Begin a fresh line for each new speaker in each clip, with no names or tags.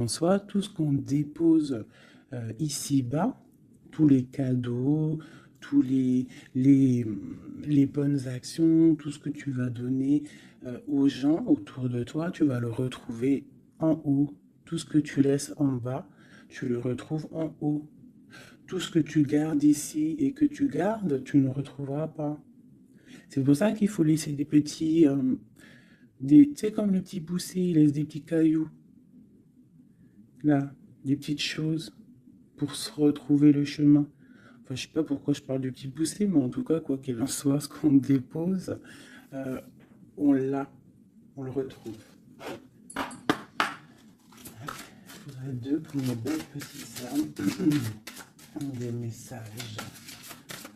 En soi, tout ce qu'on dépose ici-bas, tous les cadeaux, tous les bonnes actions, tout ce que tu vas donner aux gens autour de toi, tu vas le retrouver en haut. Tout ce que tu laisses en bas, tu le retrouves en haut. Tout ce que tu gardes ici et que tu gardes, tu ne retrouveras pas. C'est pour ça qu'il faut laisser des petits, tu sais, comme le petit poussé, il laisse des petits cailloux, là, des petites choses pour se retrouver le chemin. Enfin, je sais pas pourquoi je parle de petits poussés, mais en tout cas, quoi qu'il en soit, ce qu'on dépose, euh, on l'a, on le retrouve. Il faudrait deux pour mes belles petites âmes, des messages,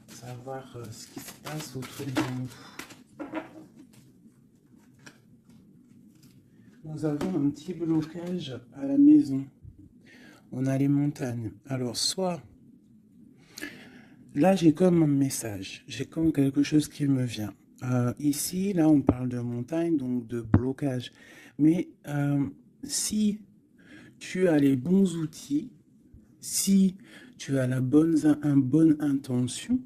savoir ce qui se passe autour de nous. Nous avons un petit blocage à la maison. On a les montagnes. Alors, soit, là, j'ai comme un message, j'ai comme quelque chose qui me vient. Ici, là, on parle de montagne, donc de blocage. Mais si tu as les bons outils, si tu as une bonne intention,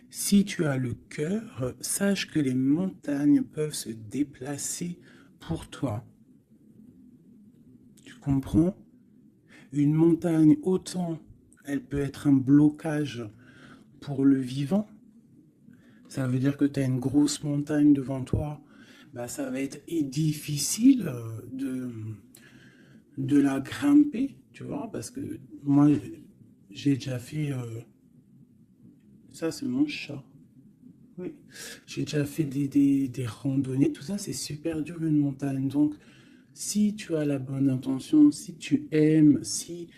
si tu as le cœur, sache que les montagnes peuvent se déplacer pour toi. Tu comprends? Une montagne, autant elle peut être un blocage pour le vivant. Ça veut dire que tu as une grosse montagne devant toi. Bah, ça va être difficile de la grimper, tu vois, parce que moi, j'ai déjà fait... ça, c'est mon chat. Oui. J'ai déjà fait des randonnées, tout ça, c'est super dur une montagne. Donc, si tu as la bonne intention, si tu aimes, si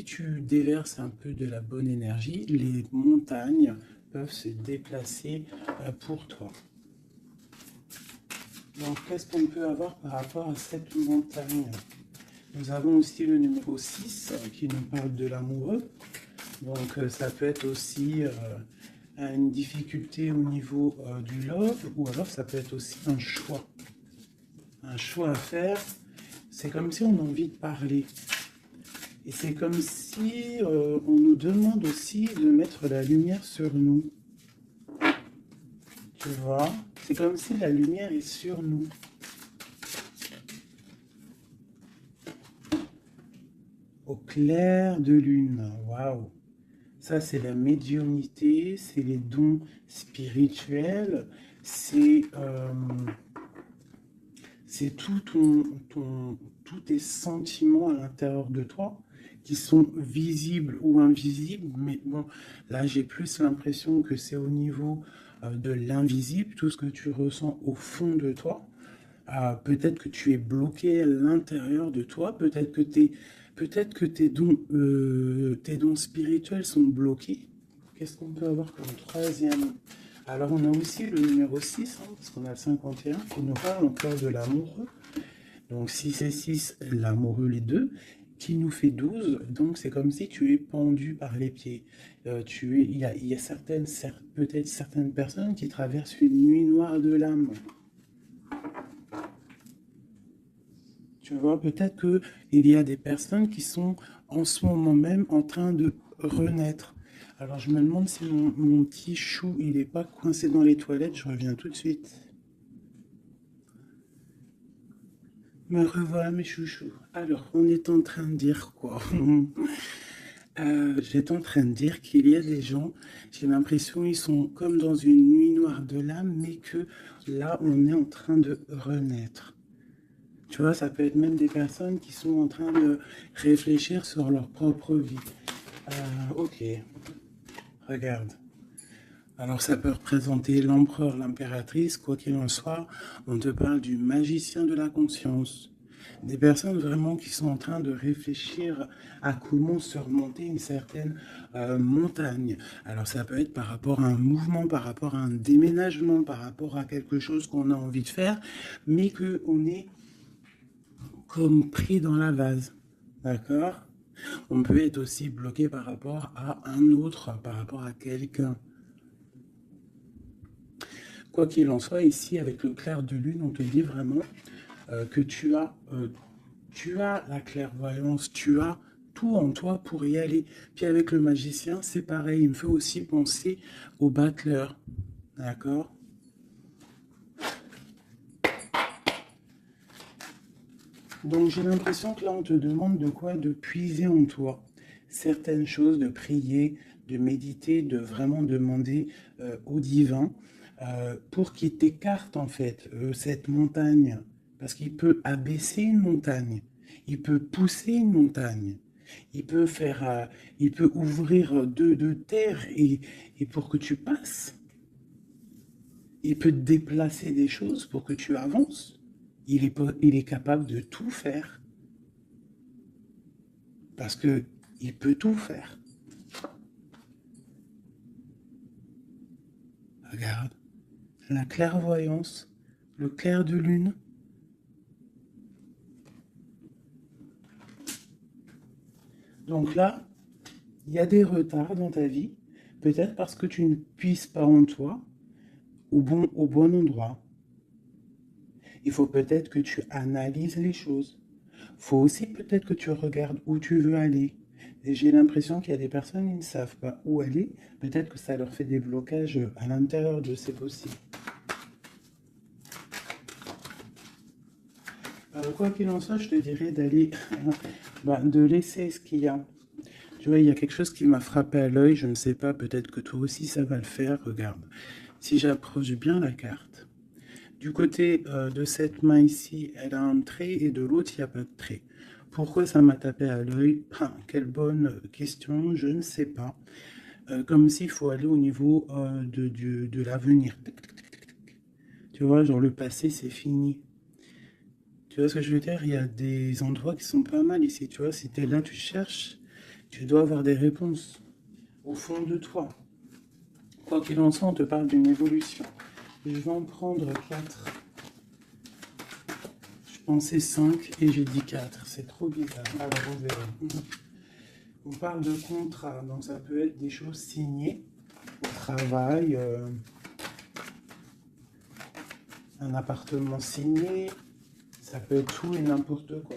tu déverses un peu de la bonne énergie, les montagnes peuvent se déplacer pour toi. Donc, qu'est-ce qu'on peut avoir par rapport à cette montagne? Nous avons aussi le numéro 6 qui nous parle de l'amoureux. Donc, ça peut être aussi une difficulté au niveau du love, ou alors ça peut être aussi un choix. Un choix à faire. C'est comme si on a envie de parler. Et c'est comme si on nous demande aussi de mettre la lumière sur nous. Tu vois? C'est comme si la lumière est sur nous. Au clair de lune. Waouh! Ça, c'est la médiumnité, c'est les dons spirituels, c'est tous tes sentiments à l'intérieur de toi qui sont visibles ou invisibles. Mais bon, là, j'ai plus l'impression que c'est au niveau de l'invisible, tout ce que tu ressens au fond de toi. Peut-être que tu es bloqué à l'intérieur de toi, peut-être que tes dons spirituels sont bloqués. Qu'est-ce qu'on peut avoir comme troisième? Alors on a aussi le numéro 6, hein, parce qu'on a le 51, qui nous parle encore de l'amoureux. Donc 6 et 6, l'amoureux les deux, qui nous fait 12. Donc c'est comme si tu es pendu par les pieds. Il y a peut-être certaines personnes qui traversent une nuit noire de l'âme. Tu vois, peut-être qu'il y a des personnes qui sont en ce moment même en train de renaître. Alors je me demande si mon petit chou, il n'est pas coincé dans les toilettes, je reviens tout de suite. Me revoilà mes chouchous. Alors, on est en train de dire quoi? J'étais en train de dire qu'il y a des gens, j'ai l'impression ils sont comme dans une nuit noire de l'âme, mais que là, on est en train de renaître. Tu vois, ça peut être même des personnes qui sont en train de réfléchir sur leur propre vie. Ok, regarde. Alors ça peut représenter l'empereur, l'impératrice, quoi qu'il en soit, on te parle du magicien de la conscience. Des personnes vraiment qui sont en train de réfléchir à comment surmonter une certaine montagne. Alors ça peut être par rapport à un mouvement, par rapport à un déménagement, par rapport à quelque chose qu'on a envie de faire, mais qu'on est comme pris dans la vase. D'accord? On peut être aussi bloqué par rapport à un autre, par rapport à quelqu'un. Quoi qu'il en soit, ici, avec le clair de lune, on te dit vraiment que Tu as la clairvoyance, tu as tout en toi pour y aller. Puis avec le magicien, c'est pareil, il me fait aussi penser au battleur. D'accord? Donc j'ai l'impression que là, on te demande de quoi? De puiser en toi certaines choses, de prier, de méditer, de vraiment demander au divin pour qu'il t'écarte en fait cette montagne. Parce qu'il peut abaisser une montagne, il peut pousser une montagne, il peut faire, il peut ouvrir deux terres et pour que tu passes. Il peut déplacer des choses pour que tu avances. Il est capable de tout faire. Parce que il peut tout faire. Regarde, la clairvoyance, le clair de lune. Donc là, il y a des retards dans ta vie, peut-être parce que tu ne puisses pas en toi au bon endroit. Il faut peut-être que tu analyses les choses. Il faut aussi peut-être que tu regardes où tu veux aller. Et j'ai l'impression qu'il y a des personnes qui ne savent pas où aller. Peut-être que ça leur fait des blocages à l'intérieur de ces possibles. Quoi qu'il en soit, je te dirais d'aller, de laisser ce qu'il y a. Tu vois, il y a quelque chose qui m'a frappé à l'œil, je ne sais pas, peut-être que toi aussi ça va le faire, regarde. Si j'approche bien la carte, du côté de cette main ici, elle a un trait et de l'autre, il n'y a pas de trait. Pourquoi ça m'a tapé à l'œil? Quelle bonne question, je ne sais pas. Comme s'il faut aller au niveau de l'avenir. Tu vois, genre le passé, c'est fini. Tu vois ce que je veux dire? Il y a des endroits qui sont pas mal ici. Tu vois, si tu es là, tu cherches, tu dois avoir des réponses au fond de toi. Quoi qu'il en soit, on te parle d'une évolution. Je vais en prendre 4. Je pensais 5 et j'ai dit 4. C'est trop bizarre. Alors, on verra. On parle de contrat, donc ça peut être des choses signées au travail, un appartement signé, ça peut être tout et n'importe quoi.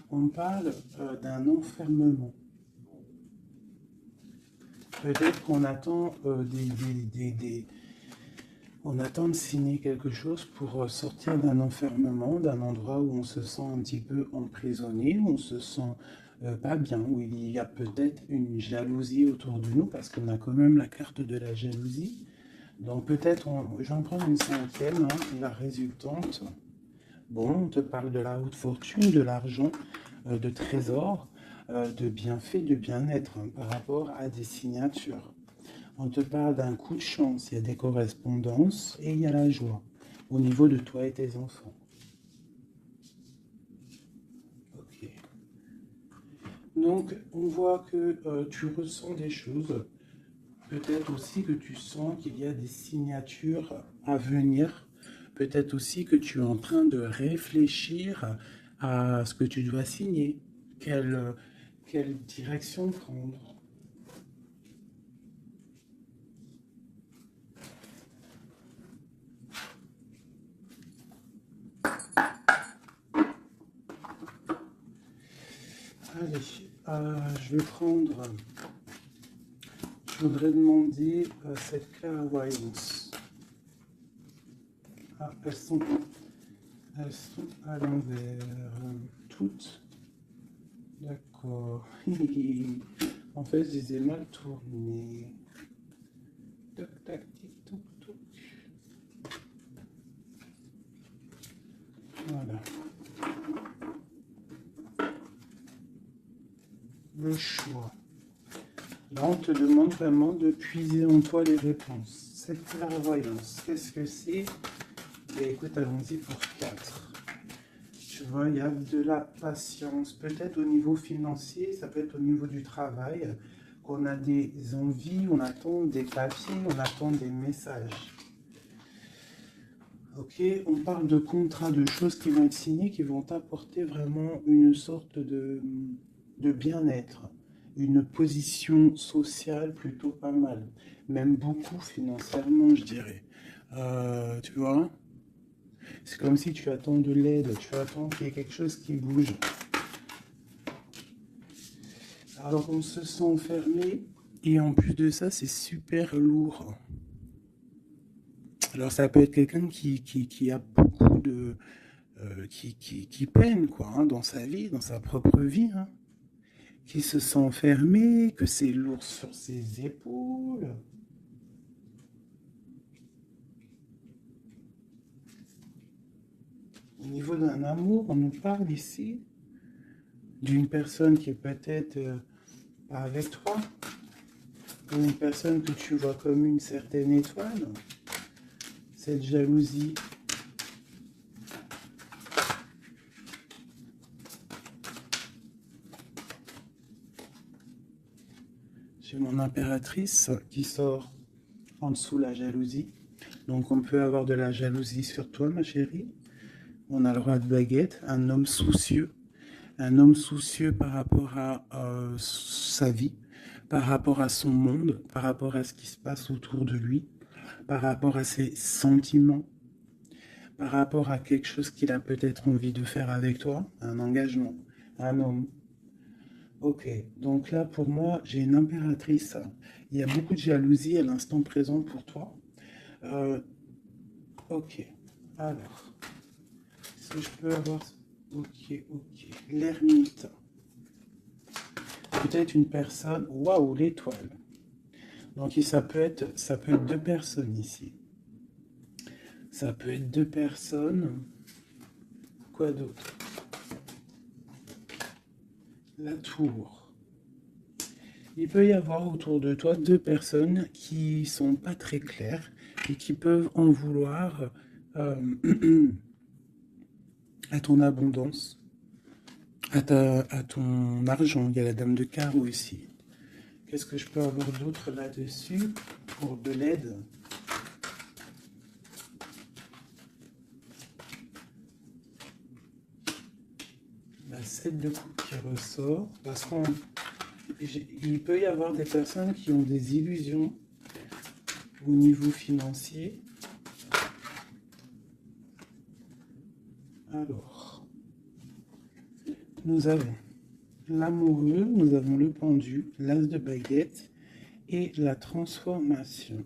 On parle d'un enfermement. Peut-être qu'on attend on attend de signer quelque chose pour sortir d'un enfermement, d'un endroit où on se sent un petit peu emprisonné, où on se sent pas bien, où il y a peut-être une jalousie autour de nous, parce qu'on a quand même la carte de la jalousie. Donc peut-être, je vais en prendre une 5e, hein, la résultante. Bon, on te parle de la haute fortune, de l'argent, de trésors, de bienfaits, de bien-être hein, par rapport à des signatures. On te parle d'un coup de chance, il y a des correspondances et il y a la joie au niveau de toi et tes enfants. Ok. Donc, on voit que tu ressens des choses. Peut-être aussi que tu sens qu'il y a des signatures à venir. Peut-être aussi que tu es en train de réfléchir à ce que tu dois signer. Quelle direction prendre. Allez, je vais prendre... Je voudrais demander cette clairvoyance. Ah, elles sont à l'envers. Toutes. D'accord. En fait, je les ai mal tournées. Tac, tac, tic, toc, toc. Voilà. Le choix. Là, on te demande vraiment de puiser en toi les réponses. Cette clairvoyance, qu'est-ce que c'est? Et écoute, allons-y pour 4. Tu vois, il y a de la patience. Peut-être au niveau financier, ça peut être au niveau du travail, qu'on a des envies, on attend des papiers, on attend des messages. Ok, on parle de contrats, de choses qui vont être signées, qui vont apporter vraiment une sorte de bien-être, une position sociale plutôt pas mal, même beaucoup financièrement, je dirais. Tu vois, c'est comme si tu attends de l'aide, tu attends qu'il y ait quelque chose qui bouge. Alors on se sent enfermé et en plus de ça, c'est super lourd. Alors ça peut être quelqu'un qui a beaucoup de... qui peine quoi, hein, dans sa vie, dans sa propre vie, hein, qui se sent enfermé, que c'est lourd sur ses épaules. Au niveau d'un amour, on nous parle ici d'une personne qui est peut-être pas avec toi, ou une personne que tu vois comme une certaine étoile. Cette jalousie. J'ai mon impératrice qui sort en dessous la jalousie. Donc on peut avoir de la jalousie sur toi, ma chérie. On a le roi de baguette, un homme soucieux. Un homme soucieux par rapport à sa vie, par rapport à son monde, par rapport à ce qui se passe autour de lui, par rapport à ses sentiments, par rapport à quelque chose qu'il a peut-être envie de faire avec toi, un engagement, un homme. Ok, donc là pour moi j'ai une impératrice. Il y a beaucoup de jalousie à l'instant présent pour toi. Euh, ok, alors, si je peux avoir... Ok, ok, l'ermite. Peut-être une personne... Waouh, l'étoile. Donc ça peut être deux personnes ici. Ça peut être deux personnes. Quoi d'autre? La tour. Il peut y avoir autour de toi deux personnes qui sont pas très claires et qui peuvent en vouloir à ton abondance, à ton argent. Il y a la dame de carreau ici. Qu'est-ce que je peux avoir d'autre là-dessus pour de l'aide? La 7 de coupe qui ressort parce qu'il peut y avoir des personnes qui ont des illusions au niveau financier. Alors, nous avons l'amoureux, nous avons le pendu, l'as de baguette et la transformation.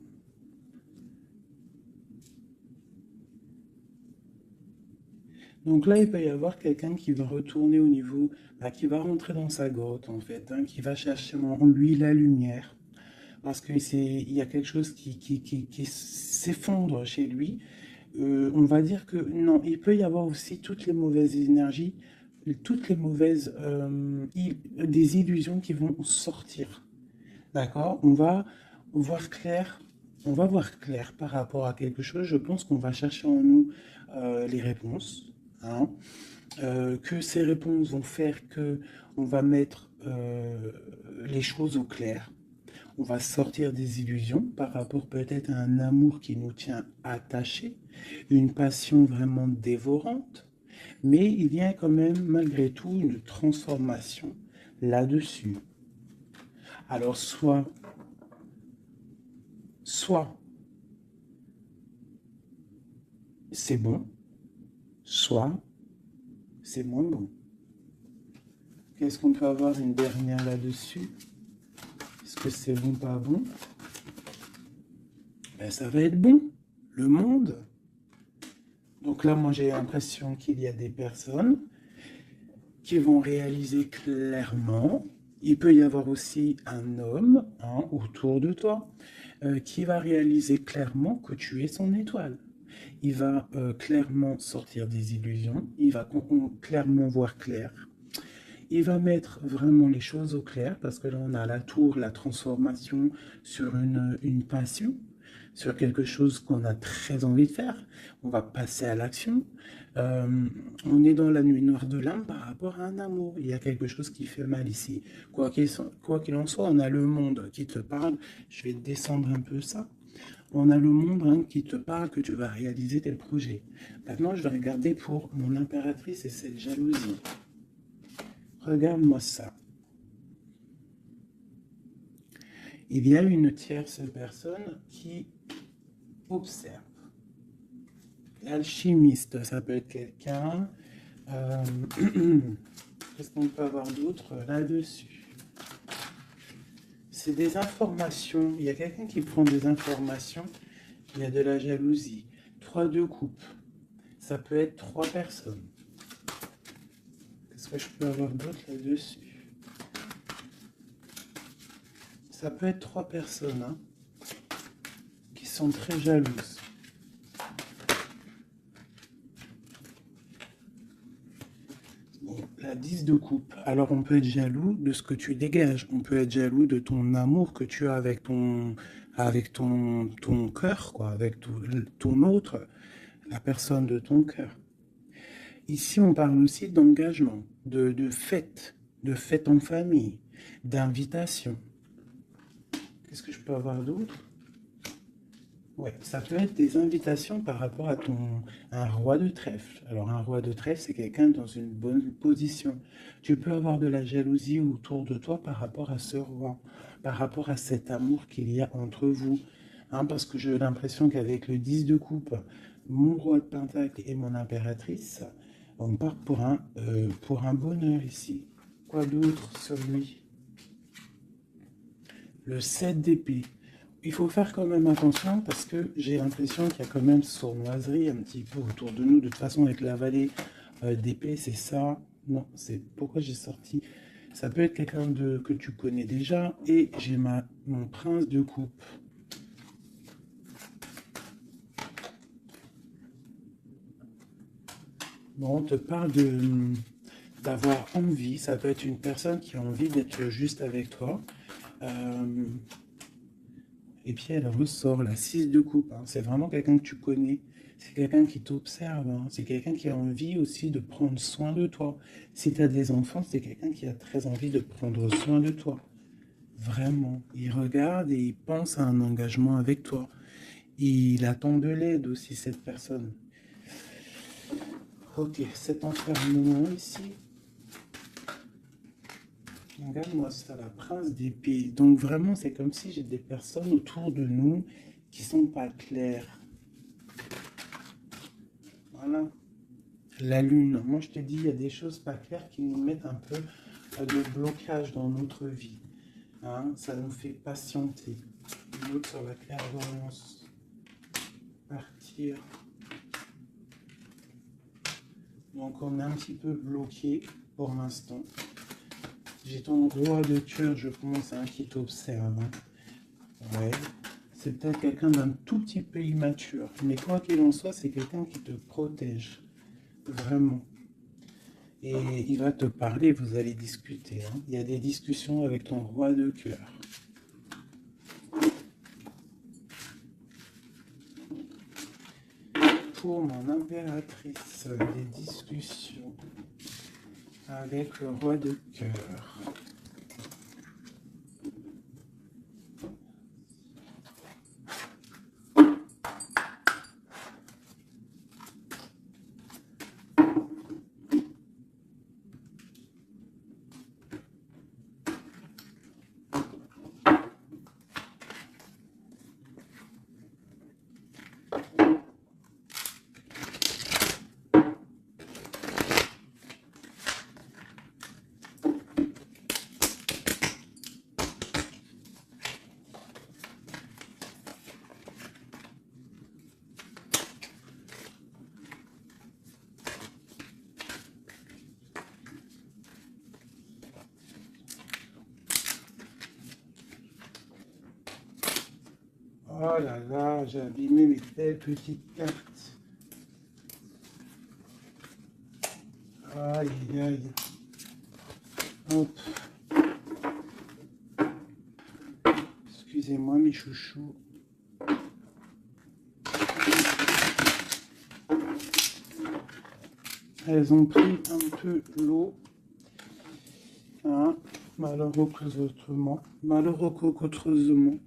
Donc là, il peut y avoir quelqu'un qui va retourner au niveau, qui va rentrer dans sa grotte en fait, hein, qui va chercher en lui la lumière. Parce qu'il y a quelque chose qui s'effondre chez lui. On va dire que non, il peut y avoir aussi toutes les mauvaises énergies, toutes les mauvaises des illusions qui vont sortir. D'accord? Voir clair. On va voir clair par rapport à quelque chose. Je pense qu'on va chercher en nous les réponses. Hein. Que ces réponses vont faire que on va mettre les choses au clair. On va sortir des illusions par rapport peut-être à un amour qui nous tient attachés, une passion vraiment dévorante, mais il y a quand même malgré tout une transformation là-dessus. Alors soit c'est bon, soit c'est moins bon. Qu'est-ce qu'on peut avoir une dernière là-dessus? Est-ce que c'est bon, pas bon? Ben, ça va être bon. Le monde. Donc là, moi, j'ai l'impression qu'il y a des personnes qui vont réaliser clairement. Il peut y avoir aussi un homme autour de toi qui va réaliser clairement que tu es son étoile. Il va clairement sortir des illusions. Il va clairement voir clair. Il va mettre vraiment les choses au clair parce que là, on a la tour, la transformation sur une passion, sur quelque chose qu'on a très envie de faire. On va passer à l'action. On est dans la nuit noire de l'âme par rapport à un amour. Il y a quelque chose qui fait mal ici. Quoi qu'il en soit, on a le monde qui te parle. Je vais descendre un peu ça. On a le monde qui te parle que tu vas réaliser tel projet. Maintenant, je vais regarder pour mon impératrice et cette jalousie. Regarde-moi ça. Il y a une tierce personne qui observe. L'alchimiste, ça peut être quelqu'un. Qu'est-ce qu'on peut avoir d'autre là-dessus? c'est des informations. Il y a quelqu'un qui prend des informations. Il y a de la jalousie. 3 de coupe. Ça peut être 3 personnes. Qu'est-ce que je peux avoir d'autre là-dessus? Ça peut être 3 personnes hein, qui sont très jalouses. Bon, la 10 de coupe. Alors on peut être jaloux de ce que tu dégages. On peut être jaloux de ton amour que tu as avec ton cœur, quoi, avec ton autre, la personne de ton cœur. Ici, on parle aussi d'engagement, de fête en famille, d'invitation. Qu'est-ce que je peux avoir d'autre? Ouais, ça peut être des invitations par rapport à un roi de trèfle. Alors, un roi de trèfle, c'est quelqu'un dans une bonne position. Tu peux avoir de la jalousie autour de toi par rapport à ce roi, par rapport à cet amour qu'il y a entre vous. Hein, parce que j'ai l'impression qu'avec le 10 de coupe, mon roi de pentacle et mon impératrice, on part pour un bonheur ici. Quoi d'autre sur lui? Le 7 d'épée. Il faut faire quand même attention parce que j'ai l'impression qu'il y a quand même sournoiserie un petit peu autour de nous. De toute façon, avec la vallée d'épée, c'est ça. Non, c'est pourquoi j'ai sorti. Ça peut être quelqu'un que tu connais déjà. Et j'ai mon prince de coupe. Bon, on te parle d'avoir envie. Ça peut être une personne qui a envie d'être juste avec toi. Et puis elle ressort la 6 de coupe. Hein. C'est vraiment quelqu'un que tu connais. C'est quelqu'un qui t'observe. Hein. C'est quelqu'un qui a envie aussi de prendre soin de toi. Si tu as des enfants, c'est quelqu'un qui a très envie de prendre soin de toi. Vraiment. Il regarde et il pense à un engagement avec toi. Il attend de l'aide aussi, cette personne. Ok, cet enfermement ici. Regarde-moi ça, la prince d'épée. Donc vraiment, c'est comme si j'ai des personnes autour de nous qui sont pas claires. Voilà. La lune. Moi, je te dis, il y a des choses pas claires qui nous mettent un peu de blocage dans notre vie. Hein, ça nous fait patienter. L'autre sur la clairvoyance. Partir. Donc, on est un petit peu bloqué pour l'instant. J'ai ton roi de cœur, je pense, hein, qui t'observe. Hein. Ouais. C'est peut-être quelqu'un d'un tout petit peu immature. Mais quoi qu'il en soit, c'est quelqu'un qui te protège. Vraiment. Et il va te parler, vous allez discuter. Hein. Il y a des discussions avec ton roi de cœur. Pour mon impératrice, des discussions avec le roi de cœur. Oh là là, j'ai abîmé mes belles petites cartes. Aïe, aïe. Hop. Excusez-moi mes chouchous. Elles ont pris un peu l'eau. Hein, malheureux qu'autrement. Malheureux qu'autrement.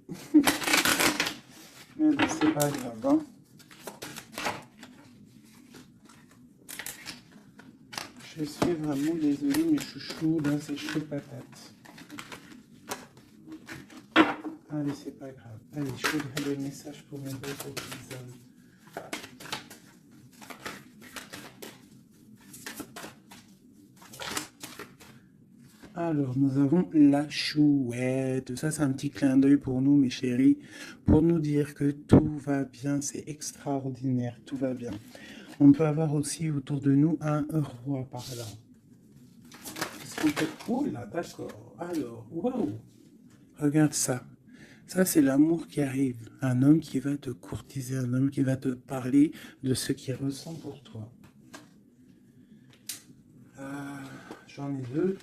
Mais bon, c'est pas grave. Hein. Je suis vraiment désolée, mes chouchous. Là, c'est chaud patate. Allez, c'est pas grave. Allez, je voudrais des messages pour mes beaux épisodes. Alors, nous avons la chouette. Ça, c'est un petit clin d'œil pour nous, mes chéris, pour nous dire que tout va bien. C'est extraordinaire, tout va bien. On peut avoir aussi autour de nous un roi par là. Qu'est-ce qu'on peut... Oh là, d'accord. Alors, waouh. Regarde ça. Ça, c'est l'amour qui arrive. Un homme qui va te courtiser, un homme qui va te parler de ce qu'il ressent pour toi. J'en ai deux.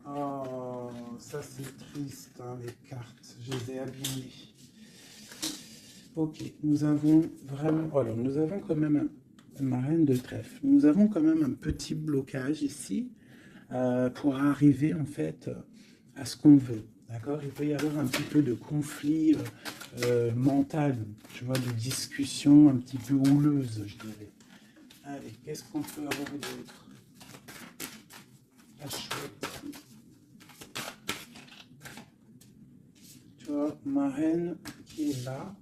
Oh, ça c'est triste, hein, les cartes. Je les ai abîmées. Ok, nous avons vraiment... Alors, nous avons quand même ma reine de trèfle. Nous avons quand même un petit blocage ici pour arriver en fait à ce qu'on veut. D'accord? Il peut y avoir un petit peu de conflit mental, tu vois, de discussion un petit peu houleuse, je dirais. Allez, qu'est-ce qu'on peut avoir d'autre? La chouette. Tu vois, ma reine qui est là.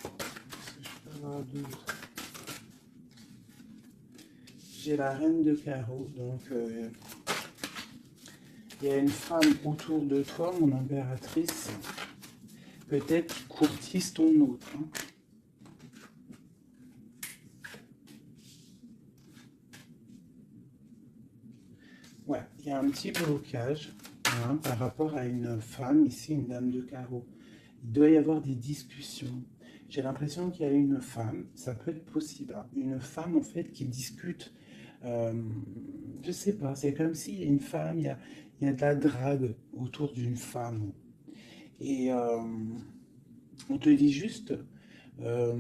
Qu'est-ce que je peux avoir d'autre? J'ai la reine de carreau, donc il y a une femme autour de toi, mon impératrice, peut-être qui courtise ton autre. Hein. Ouais, il y a un petit blocage hein, par rapport à une femme, ici une dame de carreau. Il doit y avoir des discussions. J'ai l'impression qu'il y a une femme, ça peut être possible, hein, une femme en fait qui discute, je sais pas, c'est comme s'il y a une femme, il y a de la drague autour d'une femme. Et on te dit juste euh,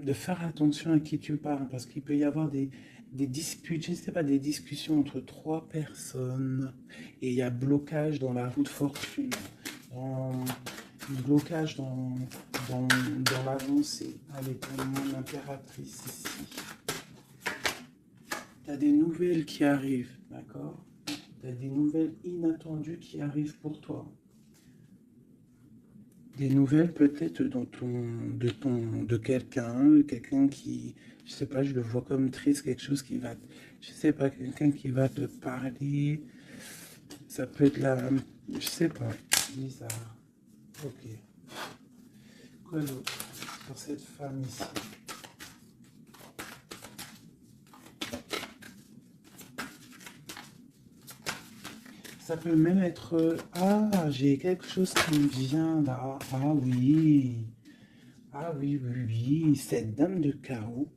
de faire attention à qui tu parles, parce qu'il peut y avoir des disputes, je ne sais pas, des discussions entre trois personnes, et il y a blocage dans la roue de fortune, blocage dans l'avancée. Allez, pour mon impératrice ici. Tu as des nouvelles qui arrivent, d'accord? Tu as des nouvelles inattendues qui arrivent pour toi. Des nouvelles peut-être de quelqu'un qui, je sais pas, je le vois comme triste, quelque chose qui va, je sais pas, quelqu'un qui va te parler, ça peut être là, je sais pas, bizarre. Ok. Quoi d'autre pour cette femme ici? Ça peut même être, ah, j'ai quelque chose qui me vient là, ah oui. Ah oui, oui, oui, cette dame de carreau,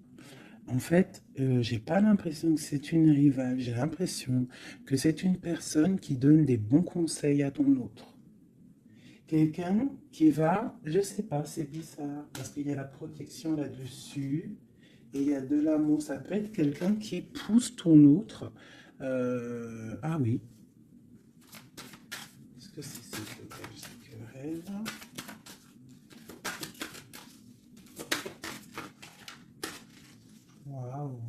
en fait, j'ai pas l'impression que c'est une rivale, j'ai l'impression que c'est une personne qui donne des bons conseils à ton autre. Quelqu'un qui va, je sais pas, c'est bizarre, parce qu'il y a la protection là-dessus, et il y a de l'amour, ça peut être quelqu'un qui pousse ton autre. Ah oui, est-ce que c'est cette querelle là? Waouh!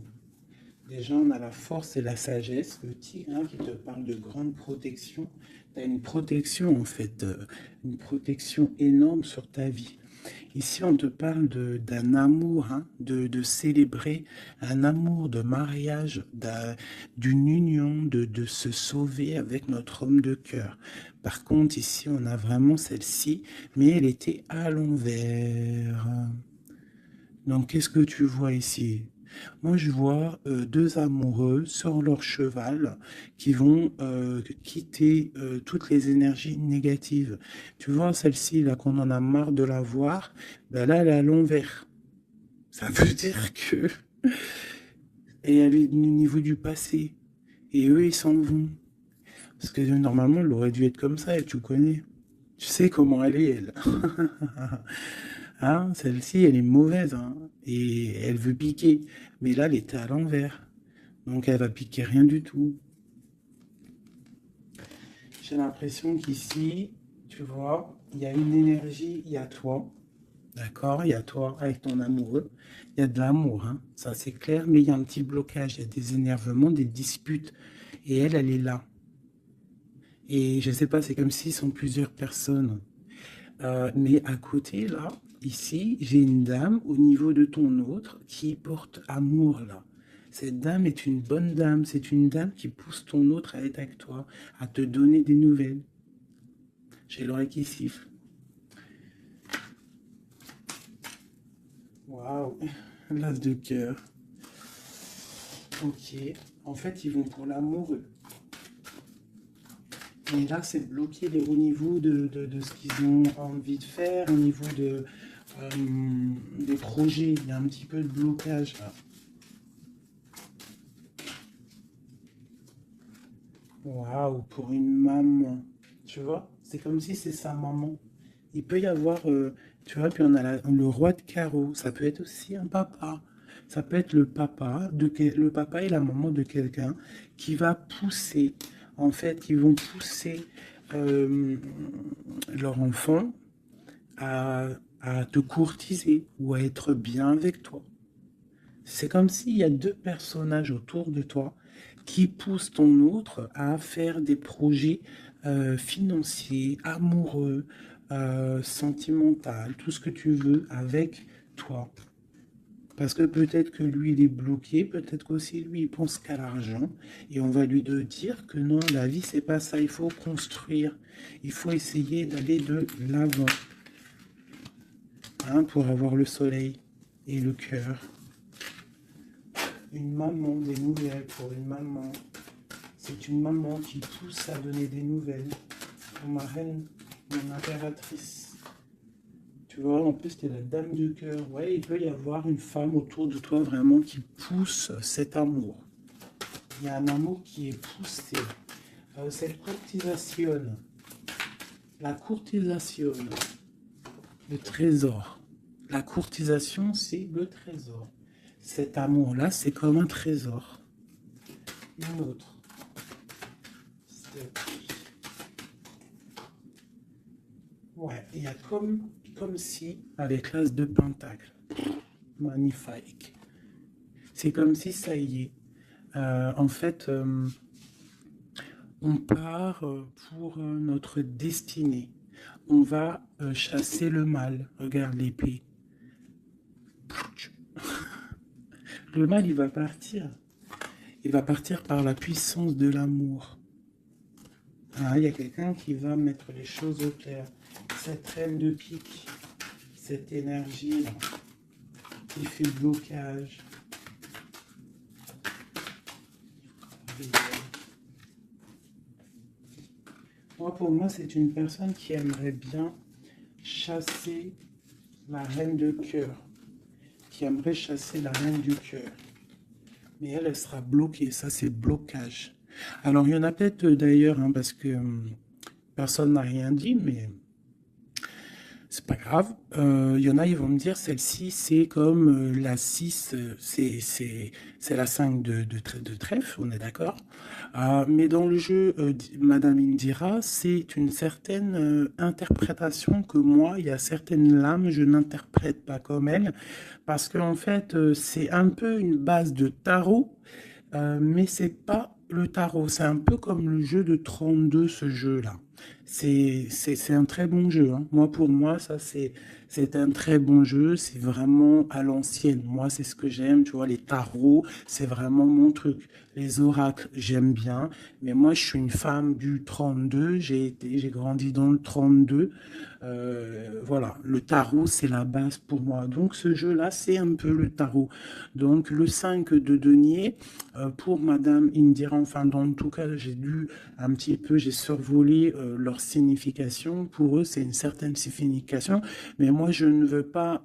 Déjà, on a la force et la sagesse, le tigre hein, qui te parle de grande protection. Tu as une protection, en fait, une protection énorme sur ta vie. Ici, on te parle d'un amour, hein, de célébrer un amour de mariage, d'une union, de se sauver avec notre homme de cœur. Par contre, ici, on a vraiment celle-ci, mais elle était à l'envers. Donc, qu'est-ce que tu vois ici? Moi, je vois deux amoureux sur leur cheval qui vont quitter toutes les énergies négatives. Tu vois, celle-ci, là, qu'on en a marre de la voir, ben là, elle est à l'envers. Ça veut dire que... Et elle est au niveau du passé. Et eux, ils s'en vont. Parce que normalement, elle aurait dû être comme ça, et tu connais. Tu sais comment elle est, elle. Hein, celle-ci, elle est mauvaise, hein, et elle veut piquer. Mais là, elle était à l'envers. Donc, elle va piquer rien du tout. J'ai l'impression qu'ici, tu vois, il y a une énergie, il y a toi. D'accord? Il y a toi avec ton amoureux. Il y a de l'amour, hein, ça c'est clair, mais il y a un petit blocage, il y a des énervements, des disputes. Et elle est là. Et je sais pas, c'est comme s'ils sont plusieurs personnes. Mais à côté, là, Ici, j'ai une dame au niveau de ton autre qui porte amour là. Cette dame est une bonne dame, c'est une dame qui pousse ton autre à être avec toi, à te donner des nouvelles. J'ai l'oreille qui siffle. Waouh, l'as de cœur. Ok, en fait, ils vont pour l'amour. Et là, c'est bloqué au niveau de ce qu'ils ont envie de faire, au niveau euh, des projets. Il y a un petit peu de blocage là. Waouh, pour une maman. Tu vois, c'est comme si c'est sa maman. Il peut y avoir, tu vois, puis on a le roi de carreau. Ça peut être aussi un papa. Ça peut être le papa, le papa et la maman de quelqu'un qui va pousser, en fait, qui vont pousser euh, leur enfant à, à te courtiser ou à être bien avec toi. C'est comme s'il y a deux personnages autour de toi qui poussent ton autre à faire des projets financiers, amoureux, sentimentaux, tout ce que tu veux avec toi. Parce que peut-être que lui, il est bloqué, peut-être qu'aussi lui, il pense qu'à l'argent. Et on va lui dire que non, la vie, c'est pas ça. Il faut construire. Il faut essayer d'aller de l'avant, hein, pour avoir le soleil et le cœur. Une maman, des nouvelles pour une maman. C'est une maman qui pousse à donner des nouvelles. Pour ma reine, mon impératrice. Tu vois, en plus, t'es la dame du cœur. Ouais, il peut y avoir une femme autour de toi vraiment qui pousse cet amour. Il y a un amour qui est poussé. Cette courtisation, la courtisation, le trésor. La courtisation, c'est le trésor. Cet amour-là, c'est comme un trésor. Une autre. Ouais, il y a comme si, avec l'as de pentacle, magnifique. C'est comme si ça y est. En fait, on part pour notre destinée. On va chasser le mal. Regarde l'épée. Le mal, il va partir. Il va partir par la puissance de l'amour. Ah, il y a quelqu'un qui va mettre les choses au clair. Cette reine de pique, cette énergie-là, qui fait blocage. Moi, pour moi, c'est une personne qui aimerait bien chasser la reine de cœur, qui aimerait chasser la reine du cœur. Mais elle sera bloquée, ça c'est blocage. Alors il y en a peut-être d'ailleurs, hein, parce que personne n'a rien dit, mais c'est pas grave. Il y en a, ils vont me dire, celle-ci, c'est comme la 6, c'est la 5 de trèfle, on est d'accord. Mais dans le jeu, Madame Indira, c'est une certaine interprétation que moi, il y a certaines lames, je n'interprète pas comme elle, parce qu'en fait, c'est un peu une base de tarot, mais c'est pas le tarot. C'est un peu comme le jeu de 32, ce jeu-là. C'est un très bon jeu, hein. Moi, pour moi, ça, c'est un très bon jeu. C'est vraiment à l'ancienne. Moi, c'est ce que j'aime. Tu vois, les tarots, c'est vraiment mon truc. Les oracles, j'aime bien. Mais moi, je suis une femme du 32. J'ai grandi dans le 32. Voilà, le tarot, c'est la base pour moi. Donc, ce jeu-là, c'est un peu le tarot. Donc, le 5 de denier, pour Madame Indira, enfin, dans tout cas, j'ai lu un petit peu, j'ai survolé leur signification. Pour eux, c'est une certaine signification, mais moi, je ne veux pas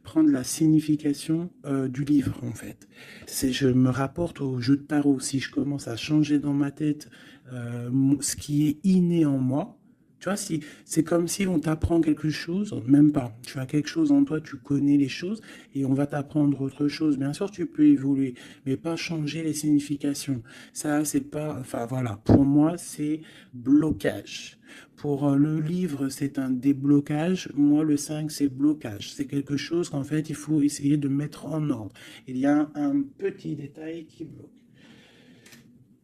prendre la signification du livre, en fait. Je me rapporte au jeu de tarot. Si je commence à changer dans ma tête ce qui est inné en moi, tu vois, si c'est comme si on t'apprend quelque chose, même pas. Tu as quelque chose en toi, tu connais les choses, et on va t'apprendre autre chose. Bien sûr, tu peux évoluer, mais pas changer les significations. Ça, c'est pas. Enfin, voilà. Pour moi, c'est blocage. Pour le livre, c'est un déblocage. Moi, le 5, c'est blocage. C'est quelque chose qu'en fait, il faut essayer de mettre en ordre. Il y a un petit détail qui bloque.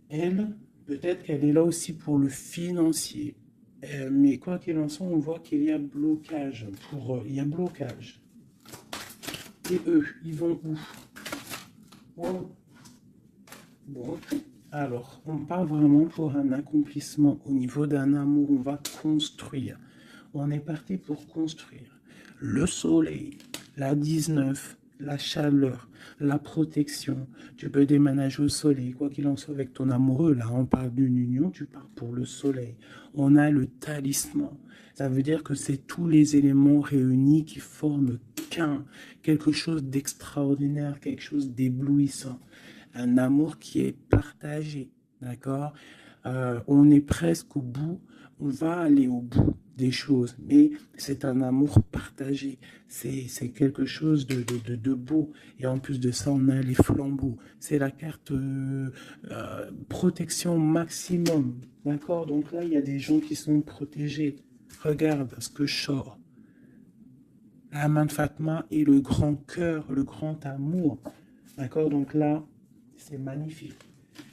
Elle, peut-être qu'elle est là aussi pour le financier. Mais quoi qu'il en soit, on voit qu'il y a blocage. Il y a blocage. Et eux, ils vont où? Oh. Bon, alors, on part vraiment pour un accomplissement au niveau d'un amour. On va construire. On est parti pour construire. Le soleil, la 19, la chaleur, la protection. Tu peux déménager au soleil, quoi qu'il en soit avec ton amoureux. Là, on parle d'une union, tu pars pour le soleil. On a le talisman. Ça veut dire que c'est tous les éléments réunis qui forment quelque chose d'extraordinaire, quelque chose d'éblouissant. Un amour qui est partagé, d'accord? On est presque au bout, on va aller au bout des choses, mais c'est un amour partagé, c'est quelque chose de beau, et en plus de ça, on a les flambeaux, c'est la carte protection maximum, d'accord? Donc là, il y a des gens qui sont protégés, regarde ce que je sors, la main de Fatma et le grand cœur, le grand amour, d'accord? Donc là, c'est magnifique.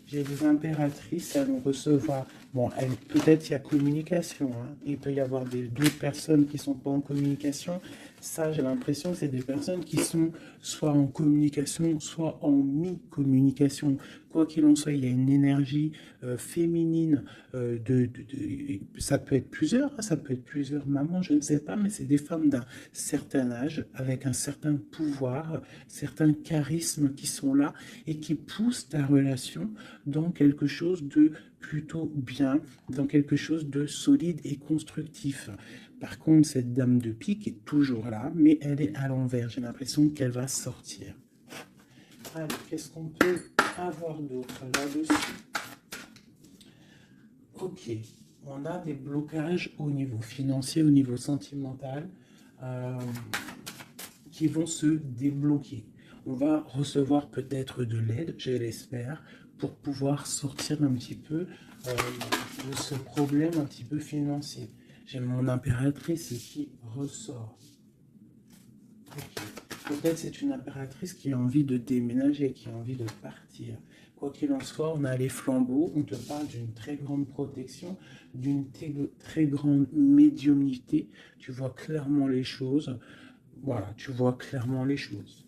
J'ai des impératrices, elles vont recevoir. Bon, peut-être il y a communication. Hein. Il peut y avoir d'autres personnes qui ne sont pas en communication. Ça, j'ai l'impression que c'est des personnes qui sont soit en communication, soit en mi-communication. Quoi qu'il en soit, il y a une énergie féminine. Ça peut être plusieurs, hein, ça peut être plusieurs mamans, je ne sais pas, mais c'est des femmes d'un certain âge, avec un certain pouvoir, certains charismes qui sont là et qui poussent ta relation dans quelque chose de plutôt bien, dans quelque chose de solide et constructif. Par contre, cette dame de pique est toujours là, mais elle est à l'envers. J'ai l'impression qu'elle va sortir. Alors, qu'est-ce qu'on peut avoir d'autre là-dessus? Ok, on a des blocages au niveau financier, au niveau sentimental, euh, qui vont se débloquer. On va recevoir peut-être de l'aide, je l'espère, pour pouvoir sortir un petit peu de ce problème un petit peu financier. J'ai mon impératrice qui ressort. Okay. Peut-être c'est une impératrice qui a envie de déménager, qui a envie de partir. Quoi qu'il en soit, on a les flambeaux, on te parle d'une très grande protection, d'une très grande médiumnité. Tu vois clairement les choses. Voilà, tu vois clairement les choses.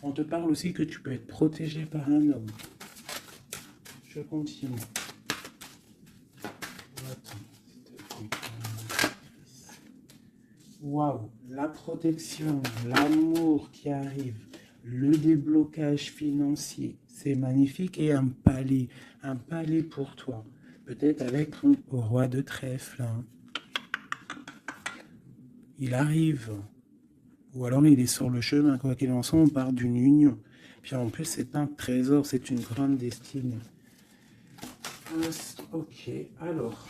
On te parle aussi que tu peux être protégé par un homme. Je continue. Waouh, la protection, l'amour qui arrive, le déblocage financier, c'est magnifique et un palais pour toi. Peut-être avec ton roi de trèfle. Hein. Il arrive. Ou alors il est sur le chemin, quoi qu'il en soit, on part d'une union. Puis en plus, c'est un trésor, c'est une grande destinée. Ok, alors,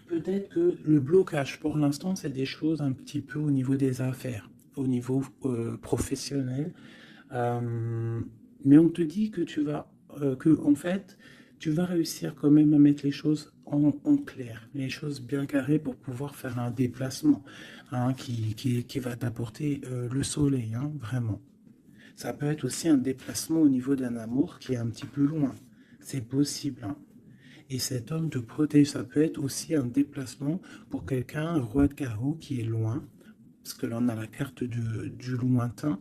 peut-être que le blocage, pour l'instant, c'est des choses un petit peu au niveau des affaires, au niveau professionnel. Mais on te dit que en fait, tu vas réussir quand même à mettre les choses en clair, les choses bien carrées pour pouvoir faire un déplacement hein, qui va t'apporter le soleil, hein, vraiment. Ça peut être aussi un déplacement au niveau d'un amour qui est un petit peu loin. C'est possible. Hein. Et cet homme te protège. Ça peut être aussi un déplacement pour quelqu'un, un roi de carreau qui est loin. Parce que là, on a la carte du lointain.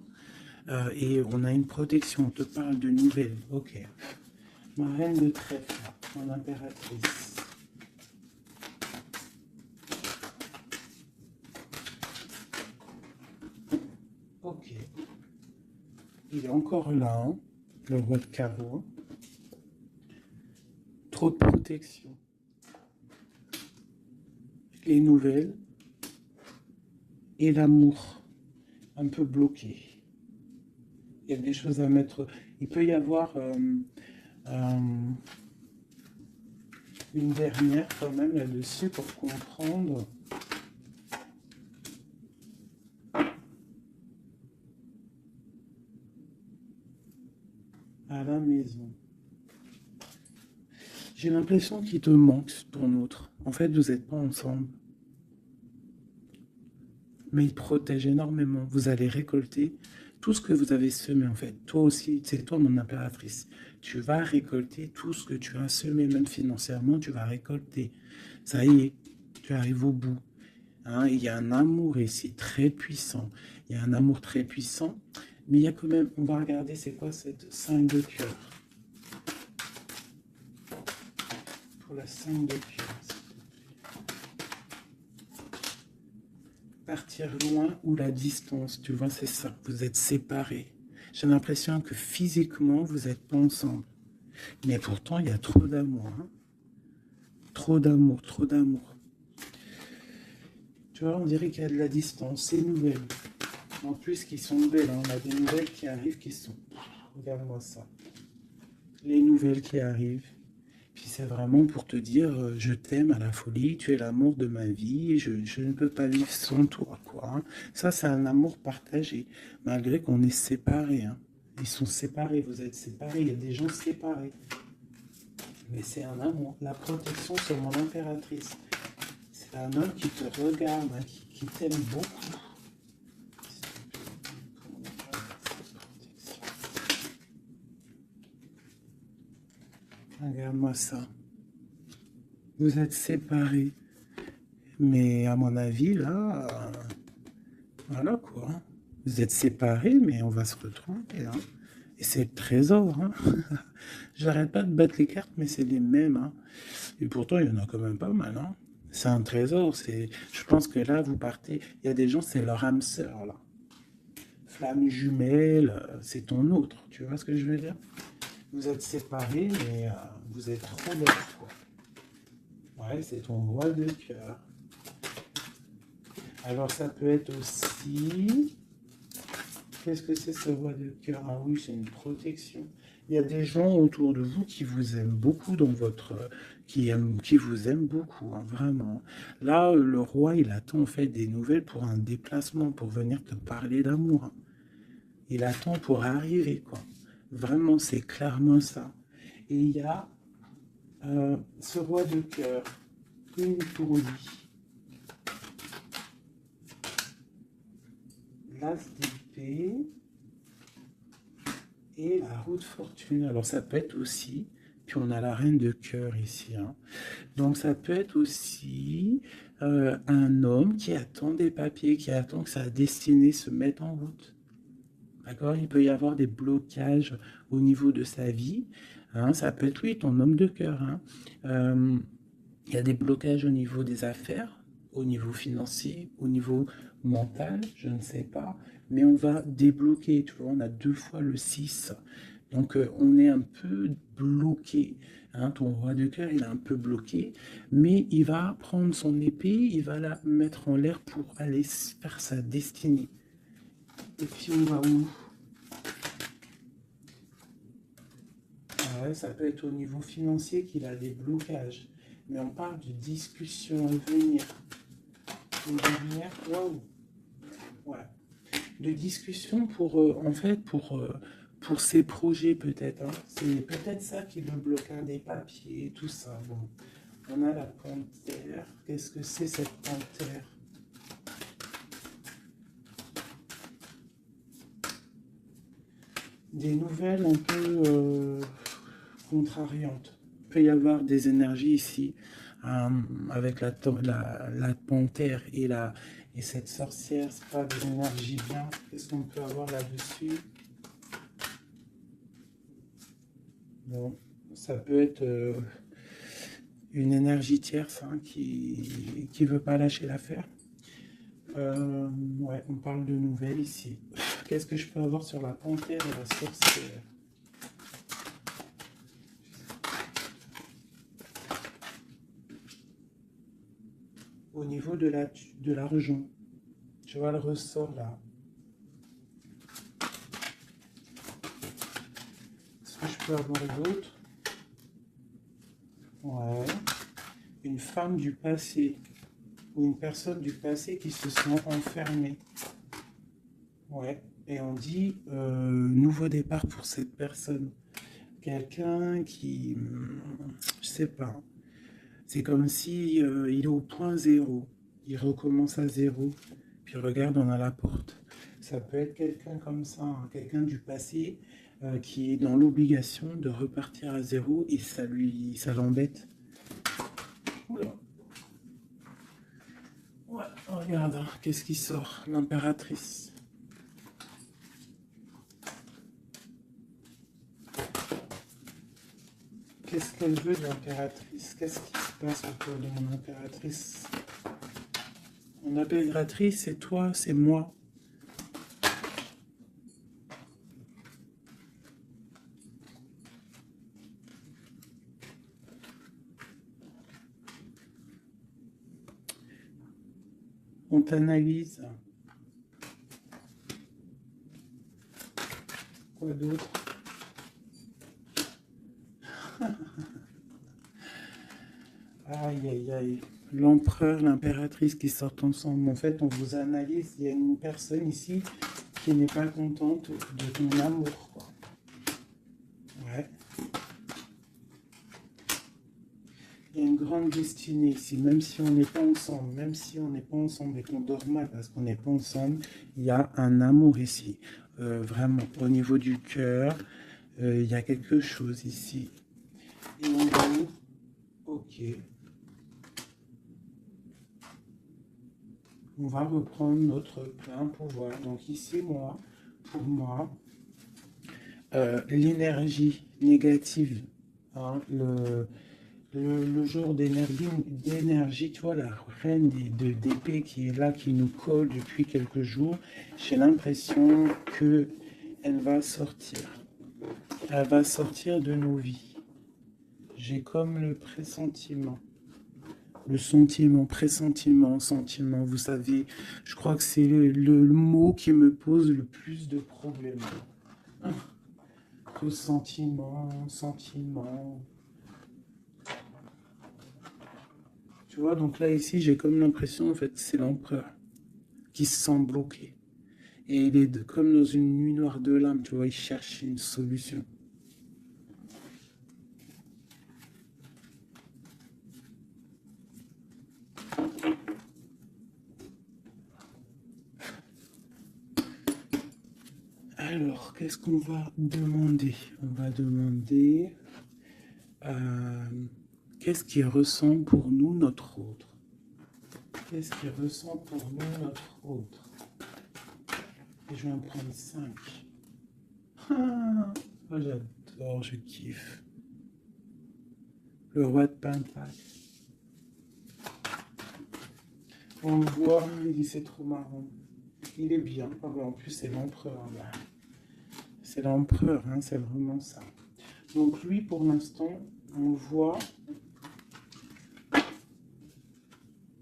Et on a une protection. On te parle de nouvelles. Ok. Ma reine de trèfle, mon impératrice. Ok. Il est encore là, hein, le roi de carreau. Trop de protection. Les nouvelles et l'amour un peu bloqué. Il y a des choses à mettre. Il peut y avoir une dernière quand même là-dessus pour comprendre. À la maison. J'ai l'impression qu'il te manque ton autre. En fait, vous n'êtes pas ensemble. mais il protège énormément. Vous allez récolter tout ce que vous avez semé, en fait. Toi aussi, c'est toi mon impératrice. Tu vas récolter tout ce que tu as semé, même financièrement, tu vas récolter. Ça y est, tu arrives au bout. Hein, il y a un amour ici très puissant. Il y a un amour très puissant, mais il y a quand même, on va regarder c'est quoi cette 5 de cœur. Pour la 5 de cœur. Partir loin ou la distance, tu vois, c'est ça. Vous êtes séparés. J'ai l'impression que physiquement, vous n'êtes pas ensemble. Mais pourtant, il y a trop d'amour. Hein. Trop d'amour, trop d'amour. Tu vois, on dirait qu'il y a de la distance. C'est nouvelle. En plus, qui sont belles. Hein. On a des nouvelles qui arrivent qui sont... Regarde-moi ça. Les nouvelles qui arrivent. Puis c'est vraiment pour te dire, je t'aime à la folie, tu es l'amour de ma vie, je ne peux pas vivre sans toi, quoi. Hein. Ça, c'est un amour partagé, malgré qu'on est séparés. Hein. Ils sont séparés, vous êtes séparés, il y a des gens séparés. Mais c'est un amour. La protection sur mon impératrice. C'est un homme qui te regarde, hein, qui t'aime beaucoup. Regarde-moi ça. Vous êtes séparés. Mais à mon avis, là, voilà quoi. Vous êtes séparés, mais on va se retrouver. Hein. Et c'est le trésor. Hein. J'arrête pas de battre les cartes, mais c'est les mêmes. Hein. Et pourtant, il y en a quand même pas mal. Hein. C'est un trésor. Je pense que là, vous partez. Il y a des gens, c'est leur âme sœur, là. Flamme jumelle, c'est ton autre. Tu vois ce que je veux dire? Vous êtes séparés, mais vous êtes trop l'autre, quoi. Ouais, c'est ton roi de cœur. Alors, ça peut être aussi... Qu'est-ce que c'est ce roi de cœur? Ah oui, c'est une protection. Il y a des gens autour de vous qui vous aiment beaucoup dans votre... qui vous aiment beaucoup, hein, vraiment. Là, le roi, il attend en fait des nouvelles pour un déplacement, pour venir te parler d'amour. Hein. Il attend pour arriver, quoi. Vraiment, c'est clairement ça. Et il y a ce roi de cœur, une pour lui. L'as d'épée et la roue de fortune. Alors ça peut être aussi, puis on a la reine de cœur ici. Hein. Donc ça peut être aussi un homme qui attend des papiers, qui attend que sa destinée se mette en route. D'accord? Il peut y avoir des blocages au niveau de sa vie. Hein, ça peut être, oui, ton homme de cœur. Hein. Il y a des blocages au niveau des affaires, au niveau financier, au niveau mental, je ne sais pas. Mais on va débloquer, tu vois, on a 2 fois le 6. Donc on est un peu bloqué. Hein, ton roi de cœur, il est un peu bloqué. Mais il va prendre son épée, il va la mettre en l'air pour aller faire sa destinée. Et puis on va où? Ah ouais, ça peut être au niveau financier qu'il a des blocages. Mais on parle de discussion à venir. Une dernière, waouh, ouais. De discussion pour, en fait, pour ses projets peut-être. Hein. C'est peut-être ça qui le bloque, hein, des papiers, tout ça. Bon. On a la panthère. Qu'est-ce que c'est cette panthère? Des nouvelles un peu contrariantes. Il peut y avoir des énergies ici avec la panthère et cette sorcière. C'est pas des énergies bien. Qu'est-ce qu'on peut avoir là-dessus? Bon, ça peut être une énergie tierce hein, qui veut pas lâcher l'affaire. Ouais, on parle de nouvelles ici. Qu'est-ce que je peux avoir sur la panthère et la sorcière? Au niveau de l'argent, tu vois le ressort là. Est-ce que je peux avoir d'autres? Ouais. Une femme du passé ou une personne du passé qui se sent enfermée. Ouais. Et on dit nouveau départ pour cette personne. Quelqu'un qui, je sais pas. C'est comme si il est au point zéro. Il recommence à zéro. Puis regarde, on a la porte. Ça peut être quelqu'un comme ça, hein, quelqu'un du passé qui est dans l'obligation de repartir à zéro et ça l'embête. Oula. Ouais, regarde, hein, qu'est-ce qui sort? L'impératrice. Qu'est-ce qu'elle veut de l'impératrice? Qu'est-ce qui se passe autour de mon impératrice? Mon impératrice, c'est toi, c'est moi. On t'analyse. Quoi d'autre? Aïe, aïe, aïe. L'empereur, l'impératrice qui sortent ensemble. En fait, on vous analyse. Il y a une personne ici qui n'est pas contente de ton amour, quoi. Ouais. Il y a une grande destinée ici, même si on n'est pas ensemble, même si on n'est pas ensemble et qu'on dort mal parce qu'on n'est pas ensemble, il y a un amour ici. Vraiment, au niveau du cœur, il y a quelque chose ici. Et on va où? Ok. On va reprendre notre plein pouvoir. Donc ici, moi, pour moi, l'énergie négative, hein, le jour d'énergie, tu vois, la reine d'épée qui est là, qui nous colle depuis quelques jours, j'ai l'impression que elle va sortir. Elle va sortir de nos vies. J'ai comme le pressentiment. Le sentiment, pressentiment, sentiment, vous savez, je crois que c'est le mot qui me pose le plus de problèmes. Le sentiment, sentiment. Tu vois, donc là, ici, j'ai comme l'impression, en fait, c'est l'empereur qui se sent bloqué. Et il est comme dans une nuit noire de l'âme, tu vois, il cherche une solution. Alors, qu'est-ce qu'on va demander? On va demander qu'est-ce qui ressent pour nous notre autre? Qu'est-ce qui ressent pour nous notre autre? Et je vais en prendre 5. Ah, oh, j'adore, je kiffe. Le roi de Pentacle. On le voit, il dit c'est trop marrant. Il est bien. Ah bah, en plus, c'est l'empereur. C'est l'empereur, hein, c'est vraiment ça. Donc lui, pour l'instant, on le voit.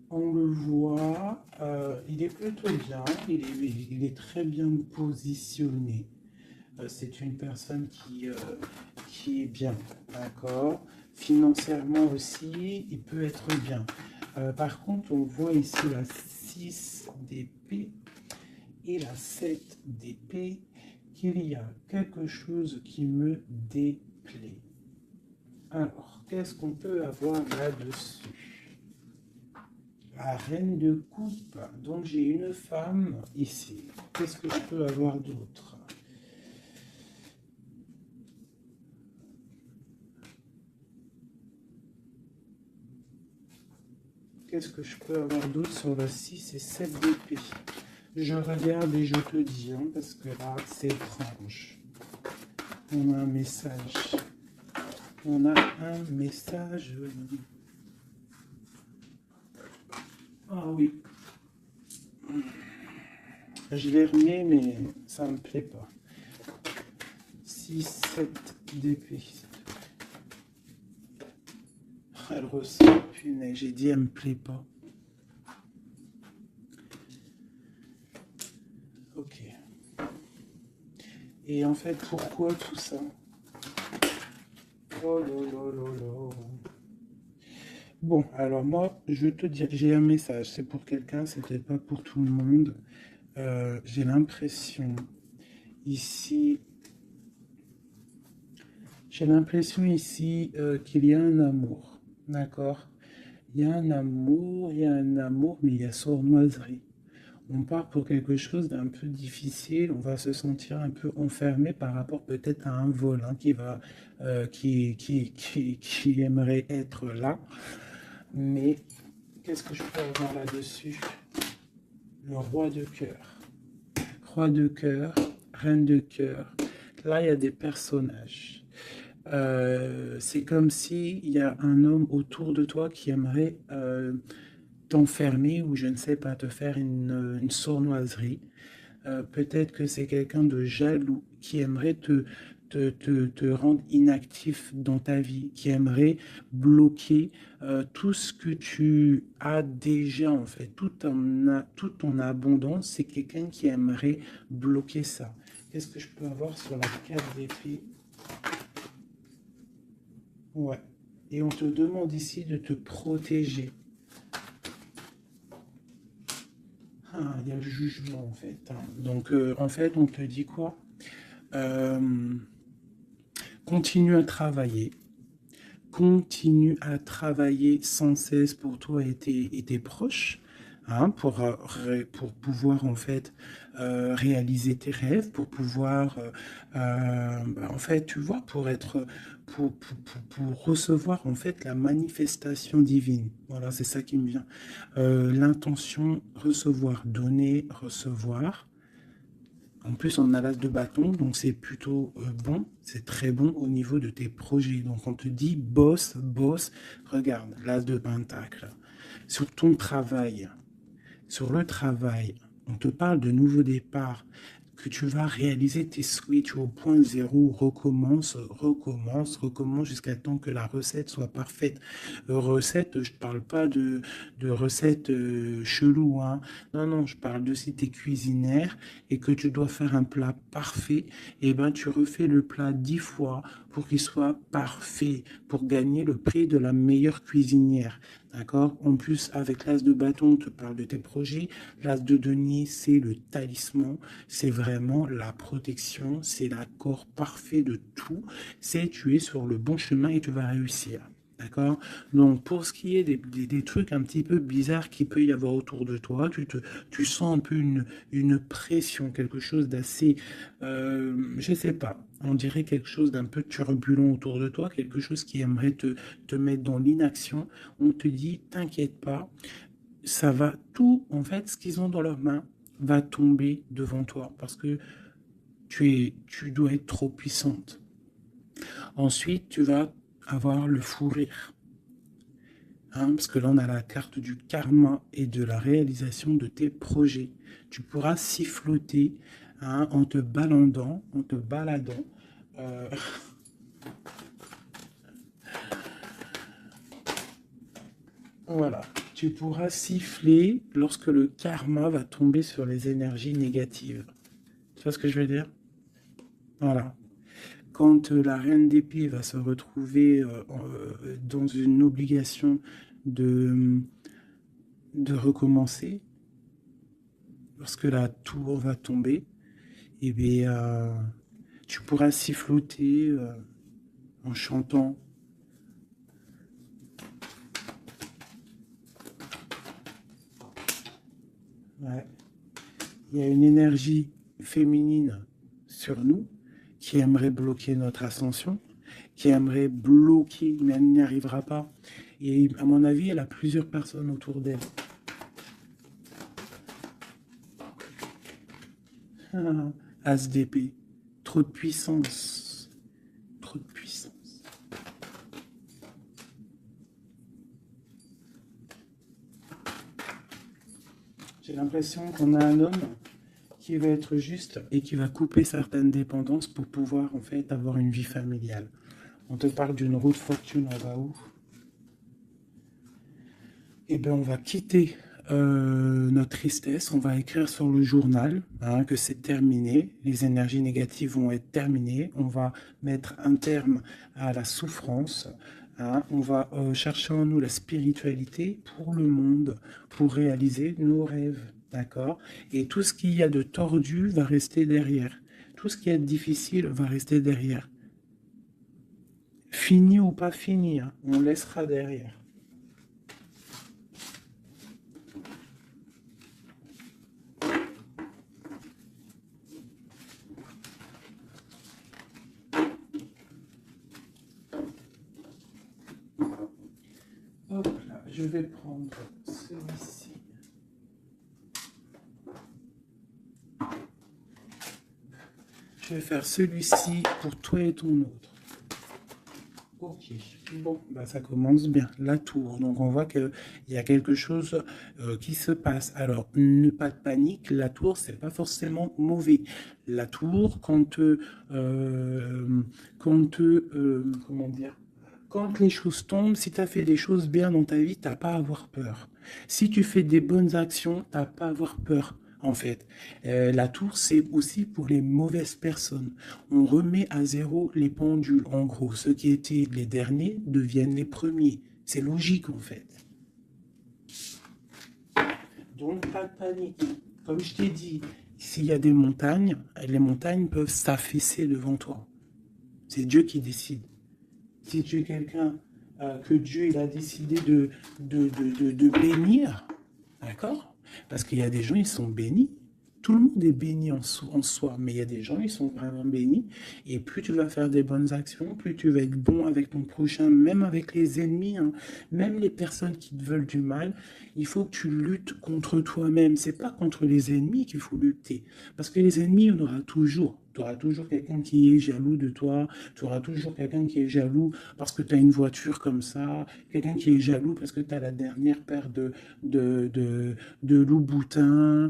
On le voit, il est plutôt bien, il est très bien positionné. C'est une personne qui est bien, d'accord? Financièrement aussi, il peut être bien. Par contre, on voit ici la 6 d'épée et la 7 d'épée, qu'il y a quelque chose qui me déplaît. Alors, qu'est-ce qu'on peut avoir là-dessus? La reine de coupe. Donc, j'ai une femme ici. Qu'est-ce que je peux avoir d'autre? Qu'est-ce que je peux avoir d'autre sur la 6 et 7 d'épée? Je regarde et je te dis, hein, parce que là, c'est étrange. On a un message. On a un message. Ah oui. Je l'ai remis, mais ça me plaît pas. 6, 7 d'épée. Elle ressort, punaise, j'ai dit, elle me plaît pas. Ok. Et en fait, pourquoi tout ça? Oh là là là là. Bon, alors moi, je te dis, j'ai un message. C'est pour quelqu'un, c'est peut-être pas pour tout le monde. J'ai l'impression ici, qu'il y a un amour. D'accord? Il y a un amour, mais il y a sournoiserie. On part pour quelque chose d'un peu difficile, on va se sentir un peu enfermé par rapport peut-être à un vol hein, qui aimerait être là. Mais qu'est-ce que je peux avoir là-dessus? Le roi de cœur. Roi de cœur, reine de cœur. Là, il y a des personnages. C'est comme s'il y a un homme autour de toi qui aimerait t'enfermer ou je ne sais pas, te faire une sournoiserie. Peut-être que c'est quelqu'un de jaloux qui aimerait te rendre inactif dans ta vie, qui aimerait bloquer tout ce que tu as déjà en fait, toute ton abondance, c'est quelqu'un qui aimerait bloquer ça. Qu'est-ce que je peux avoir sur la carte d'épée? Ouais. Et on te demande ici de te protéger. Ah, il y a le jugement en fait, hein. Donc en fait, on te dit quoi? Euh, continue à travailler. Continue à travailler sans cesse pour toi et tes proches, hein, pour pouvoir en fait réaliser tes rêves, pour pouvoir en fait, tu vois, pour être pour recevoir en fait la manifestation divine. Voilà, c'est ça qui me vient. L'intention, recevoir, donner, recevoir. En plus, on a l'as de bâton, donc c'est plutôt bon, c'est très bon au niveau de tes projets. Donc on te dit, bosse, bosse, regarde, l'as de pentacle. Sur ton travail, sur le travail, on te parle de nouveau départ, que tu vas réaliser tes switches au point zéro, recommence, recommence, recommence jusqu'à temps que la recette soit parfaite. Recette, je ne parle pas de recette chelou, hein. Non, non, je parle de si tu es cuisinière et que tu dois faire un plat parfait, et ben tu refais le plat 10 fois pour qu'il soit parfait, pour gagner le prix de la meilleure cuisinière. D'accord? En plus, avec l'as de bâton, on te parle de tes projets. L'as de denier, c'est le talisman. C'est vraiment la protection. C'est l'accord parfait de tout. C'est tu es sur le bon chemin et tu vas réussir. D'accord? Donc, pour ce qui est des trucs un petit peu bizarres qu'il peut y avoir autour de toi, tu sens un peu une pression, quelque chose d'assez, je sais pas, on dirait quelque chose d'un peu turbulent autour de toi, quelque chose qui aimerait te mettre dans l'inaction. On te dit, t'inquiète pas, ça va tout, en fait, ce qu'ils ont dans leurs mains va tomber devant toi parce que tu dois être trop puissante. Ensuite, tu vas avoir le fou rire. Hein, parce que là, on a la carte du karma et de la réalisation de tes projets. Tu pourras siffloter hein, en te baladant, en te baladant. euh, voilà. Tu pourras siffler lorsque le karma va tomber sur les énergies négatives. Tu vois ce que je veux dire? Voilà. Quand la reine d'épée va se retrouver dans une obligation de, de recommencer, lorsque la tour va tomber, eh bien, tu pourras siffloter en chantant. Ouais. Il y a une énergie féminine sur nous qui aimerait bloquer notre ascension, qui aimerait bloquer, mais elle n'y arrivera pas. Et à mon avis, elle a plusieurs personnes autour d'elle. As d'épée. Trop de puissance. Trop de puissance. J'ai l'impression qu'on a un homme qui va être juste et qui va couper certaines dépendances pour pouvoir en fait avoir une vie familiale. On te parle d'une route fortune, on va où? Eh bien, on va quitter notre tristesse, on va écrire sur le journal hein, que c'est terminé, les énergies négatives vont être terminées, on va mettre un terme à la souffrance, hein, on va chercher en nous la spiritualité pour le monde, pour réaliser nos rêves, d'accord? Et tout ce qu'il y a de tordu va rester derrière, tout ce qui est difficile va rester derrière. Fini ou pas fini, hein, on laissera derrière. je vais prendre celui-ci. Je vais faire celui-ci pour toi et ton autre. Ok, bon, bah ça commence bien. La tour, donc on voit qu'il y a quelque chose qui se passe. Alors, pas de panique, la tour, c'est pas forcément mauvais. La tour, comment dire, quand les choses tombent, si tu as fait des choses bien dans ta vie, t'as pas à avoir peur. Si tu fais des bonnes actions, t'as pas à avoir peur. En fait, la tour, c'est aussi pour les mauvaises personnes. On remet à zéro les pendules. En gros, ceux qui étaient les derniers deviennent les premiers. C'est logique, en fait. Donc, pas de panique. Comme je t'ai dit, s'il y a des montagnes, les montagnes peuvent s'affaisser devant toi. C'est Dieu qui décide. Si tu es quelqu'un que Dieu il a décidé de bénir, d'accord? Parce qu'il y a des gens, ils sont bénis. Tout le monde est béni en soi, mais il y a des gens, ils sont vraiment bénis. Et plus tu vas faire des bonnes actions, plus tu vas être bon avec ton prochain, même avec les ennemis, hein, même les personnes qui te veulent du mal. Il faut que tu luttes contre toi-même. C'est pas contre les ennemis qu'il faut lutter. Parce que les ennemis, on aura toujours. Tu auras toujours quelqu'un qui est jaloux de toi, tu auras toujours quelqu'un qui est jaloux parce que tu as une voiture comme ça, quelqu'un qui est jaloux parce que tu as la dernière paire de, de, de loup-boutin,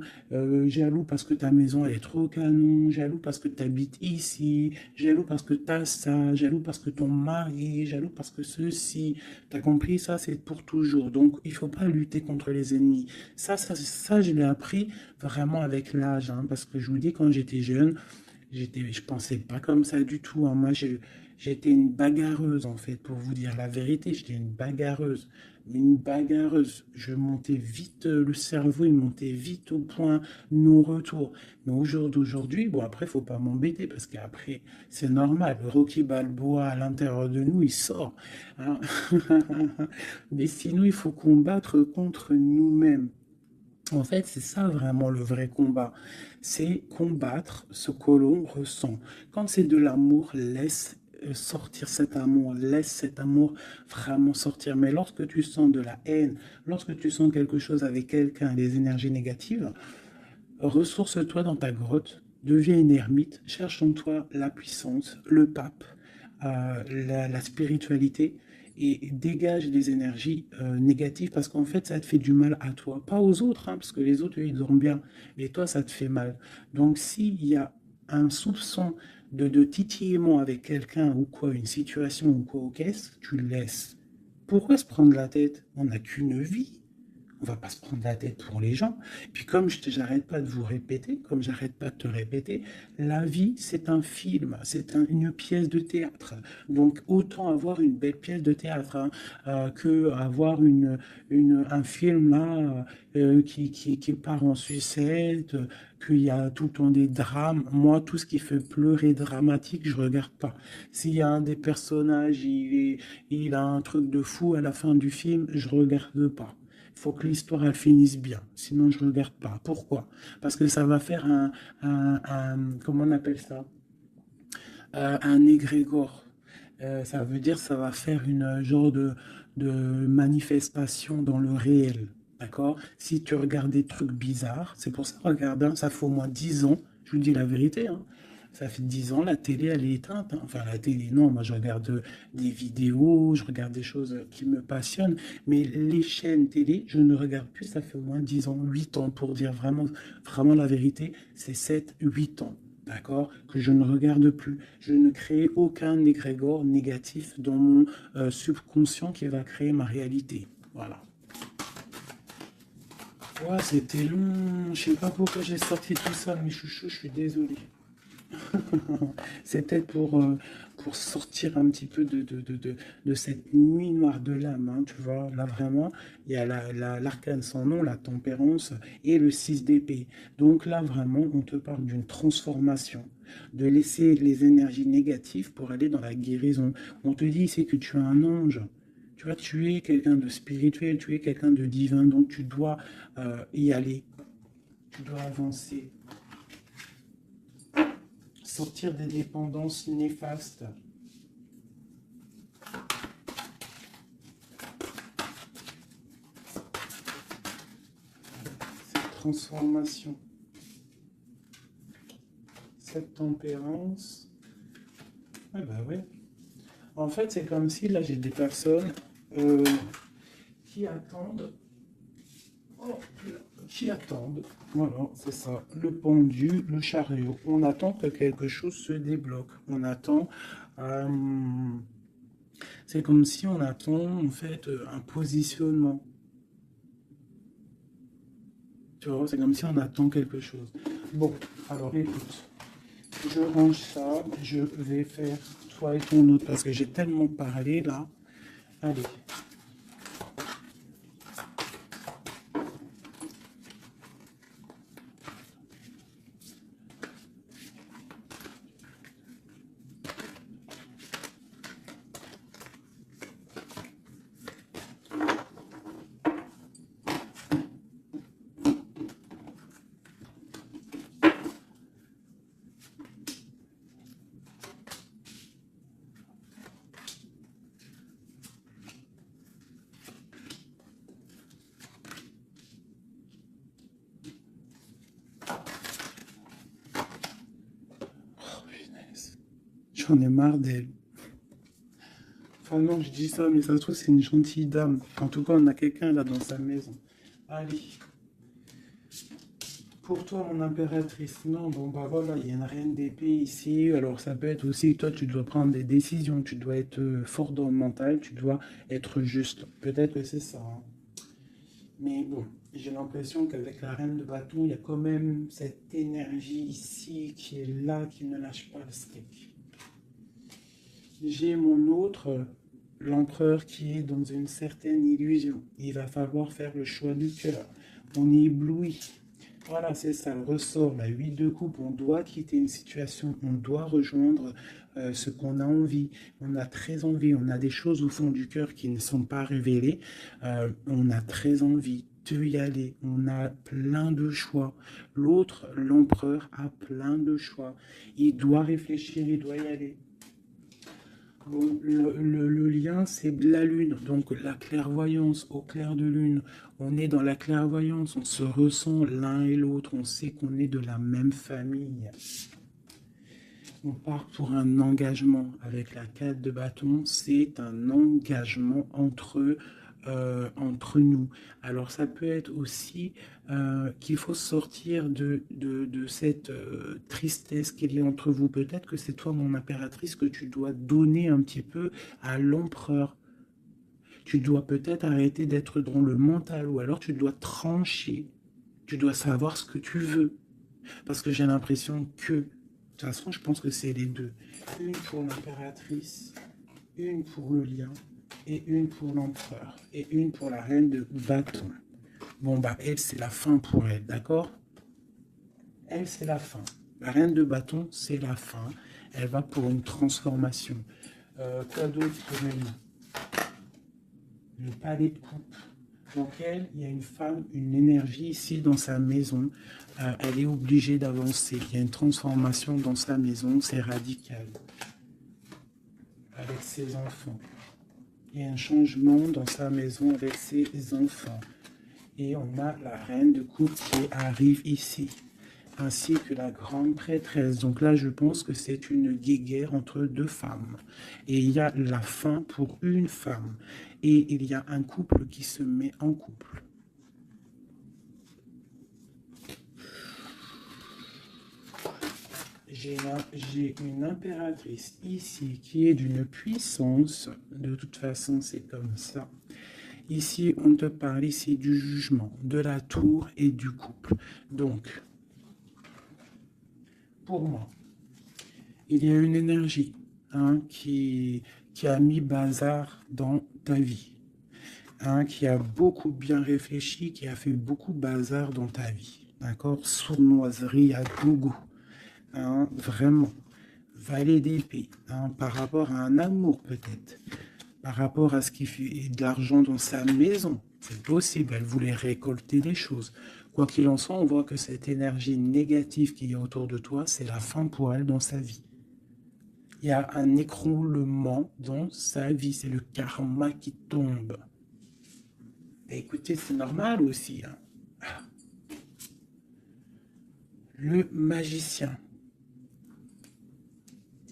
jaloux parce que ta maison elle est trop canon, jaloux parce que tu habites ici, jaloux parce que tu as ça, jaloux parce que ton mari, jaloux parce que ceci. Tu as compris, ça c'est pour toujours. Donc il ne faut pas lutter contre les ennemis. Ça je l'ai appris vraiment avec l'âge, hein, parce que je vous dis, quand j'étais jeune, je pensais pas comme ça du tout, hein. Moi, j'étais une bagarreuse, en fait, pour vous dire la vérité. J'étais une bagarreuse. Une bagarreuse. Je montais vite, le cerveau, il montait vite au point non-retour. Mais au jour d'aujourd'hui, bon, après, faut pas m'embêter parce qu'après, c'est normal. Rocky Balboa, à l'intérieur de nous, il sort, hein. Mais sinon, il faut combattre contre nous-mêmes. En fait, c'est ça vraiment le vrai combat. C'est combattre ce que l'on ressent. Quand c'est de l'amour, laisse sortir cet amour, laisse cet amour vraiment sortir. Mais lorsque tu sens de la haine, lorsque tu sens quelque chose avec quelqu'un, des énergies négatives, ressource-toi dans ta grotte, deviens une ermite, cherche en toi la puissance, le pape, la spiritualité, et dégage des énergies négatives parce qu'en fait ça te fait du mal à toi, pas aux autres, hein, parce que les autres eux, ils dorment bien, mais toi ça te fait mal. Donc s'il y a un soupçon de titillement avec quelqu'un ou quoi, une situation ou quoi, qu'est-ce, tu le laisses. Pourquoi se prendre la tête? On n'a qu'une vie. On va pas se prendre la tête pour les gens. Puis comme j'arrête pas de vous répéter, comme j'arrête pas de te répéter, la vie c'est un film, c'est une pièce de théâtre. Donc autant avoir une belle pièce de théâtre, hein, que avoir un film là qui part en sucette, qu'il y a tout le temps des drames. Moi, tout ce qui fait pleurer dramatique, je regarde pas. S'il y a un des personnages, il a un truc de fou à la fin du film, je regarde pas. Il faut que l'histoire elle finisse bien, sinon je regarde pas. Pourquoi? Parce que ça va faire comment on appelle ça? Un égrégore. Ça veut dire ça va faire une genre de manifestation dans le réel. D'accord? Si tu regardes des trucs bizarres, c'est pour ça, regarde, hein, ça fait au moins 10 ans, je vous dis la vérité, hein, ça fait 10 ans, la télé, elle est éteinte, hein. Enfin, la télé, non, moi je regarde des vidéos, je regarde des choses qui me passionnent, mais les chaînes télé, je ne regarde plus, ça fait au moins 10 ans, 8 ans, pour dire vraiment, vraiment la vérité, c'est 7, 8 ans. D'accord? Que je ne regarde plus. Je ne crée aucun égrégore négatif dans mon subconscient qui va créer ma réalité. Voilà. Ouais, c'était long. Je sais pas pourquoi j'ai sorti tout ça, mes chouchous, je suis désolé. C'est peut-être pour sortir un petit peu de cette nuit noire de l'âme, hein, tu vois. Là, vraiment, il y a l'arcane sans nom, la tempérance et le 6 d'épée. Donc là, vraiment, on te parle d'une transformation, de laisser les énergies négatives pour aller dans la guérison. On te dit, c'est que tu es un ange. Tu vois, tu es quelqu'un de spirituel, tu es quelqu'un de divin, donc tu dois y aller, tu dois avancer, sortir des dépendances néfastes. transformation. Cette tempérance. Ah bah ouais. En fait, c'est comme si là, j'ai des personnes qui attendent. Oh, qui attendent. Voilà, c'est ça. Le pendu, le chariot. On attend que quelque chose se débloque. On attend. C'est comme si on attend en fait un positionnement. Tu vois, c'est comme si on attend quelque chose. Bon, alors écoute, je range ça. Je vais faire toi et ton autre parce que j'ai tellement parlé là. Allez. J'en ai marre d'elle. Enfin non, je dis ça, mais ça se trouve, c'est une gentille dame. En tout cas, on a quelqu'un là dans sa maison. Allez. Pour toi, mon impératrice, non, bon bah voilà, il y a une reine d'épée ici. Alors ça peut être aussi, toi, tu dois prendre des décisions, tu dois être fort dans le mental, tu dois être juste. Peut-être que c'est ça, hein. Mais bon, j'ai l'impression qu'avec la reine de bâton, il y a quand même cette énergie ici qui est là, qui ne lâche pas le steak. J'ai mon autre, l'empereur, qui est dans une certaine illusion. Il va falloir faire le choix du cœur. On est ébloui. Voilà, c'est ça, le ressort, la 8 de coupe. On doit quitter une situation, on doit rejoindre ce qu'on a envie. On a très envie, on a des choses au fond du cœur qui ne sont pas révélées. On a très envie de y aller. On a plein de choix. L'autre, l'empereur, a plein de choix. Il doit réfléchir, il doit y aller. Bon, le lien, c'est la lune, donc la clairvoyance au clair de lune. On est dans la clairvoyance, on se ressent l'un et l'autre, on sait qu'on est de la même famille. On part pour un engagement avec la 4 de bâton, c'est un engagement entre nous. Alors ça peut être aussi qu'il faut sortir de cette tristesse qu'il y a entre vous. Peut-être que c'est toi, mon impératrice, que tu dois donner un petit peu à l'empereur. Tu dois peut-être arrêter d'être dans le mental ou alors tu dois trancher. Tu dois savoir ce que tu veux. Parce que j'ai l'impression que, de toute façon, je pense que c'est les deux. Une pour l'impératrice, une pour le lien, et une pour l'empereur, et une pour la reine de bâton. Bon, bah, elle, c'est la fin pour elle, d'accord? Elle, c'est la fin. La reine de bâton, c'est la fin. Elle va pour une transformation. Quoi d'autre pour elle? Le palais de coupe. Donc elle, il y a une femme, une énergie ici dans sa maison. Elle est obligée d'avancer. Il y a une transformation dans sa maison, c'est radical. Avec ses enfants. Il y a un changement dans sa maison avec ses enfants. Et on a la reine de coupe qui arrive ici, ainsi que la grande prêtresse. Donc là, je pense que c'est une guéguerre entre deux femmes. Et il y a la fin pour une femme. Et il y a un couple qui se met en couple. J'ai une impératrice ici qui est d'une puissance. De toute façon, c'est comme ça. Ici, on te parle ici du jugement, de la tour et du couple. Donc, pour moi, il y a une énergie qui a mis bazar dans ta vie, qui a beaucoup bien réfléchi, qui a fait beaucoup bazar dans ta vie. D'accord? Sournoiserie à gogo. Vraiment. Valet d'épée. Par rapport à un amour, peut-être. Par rapport à ce qui fait de l'argent dans sa maison. C'est possible. Elle voulait récolter des choses. Quoi qu'il en soit, on voit que cette énergie négative qui est autour de toi, c'est la fin pour elle dans sa vie. Il y a un écroulement dans sa vie. C'est le karma qui tombe. Et écoutez, c'est normal aussi. le magicien.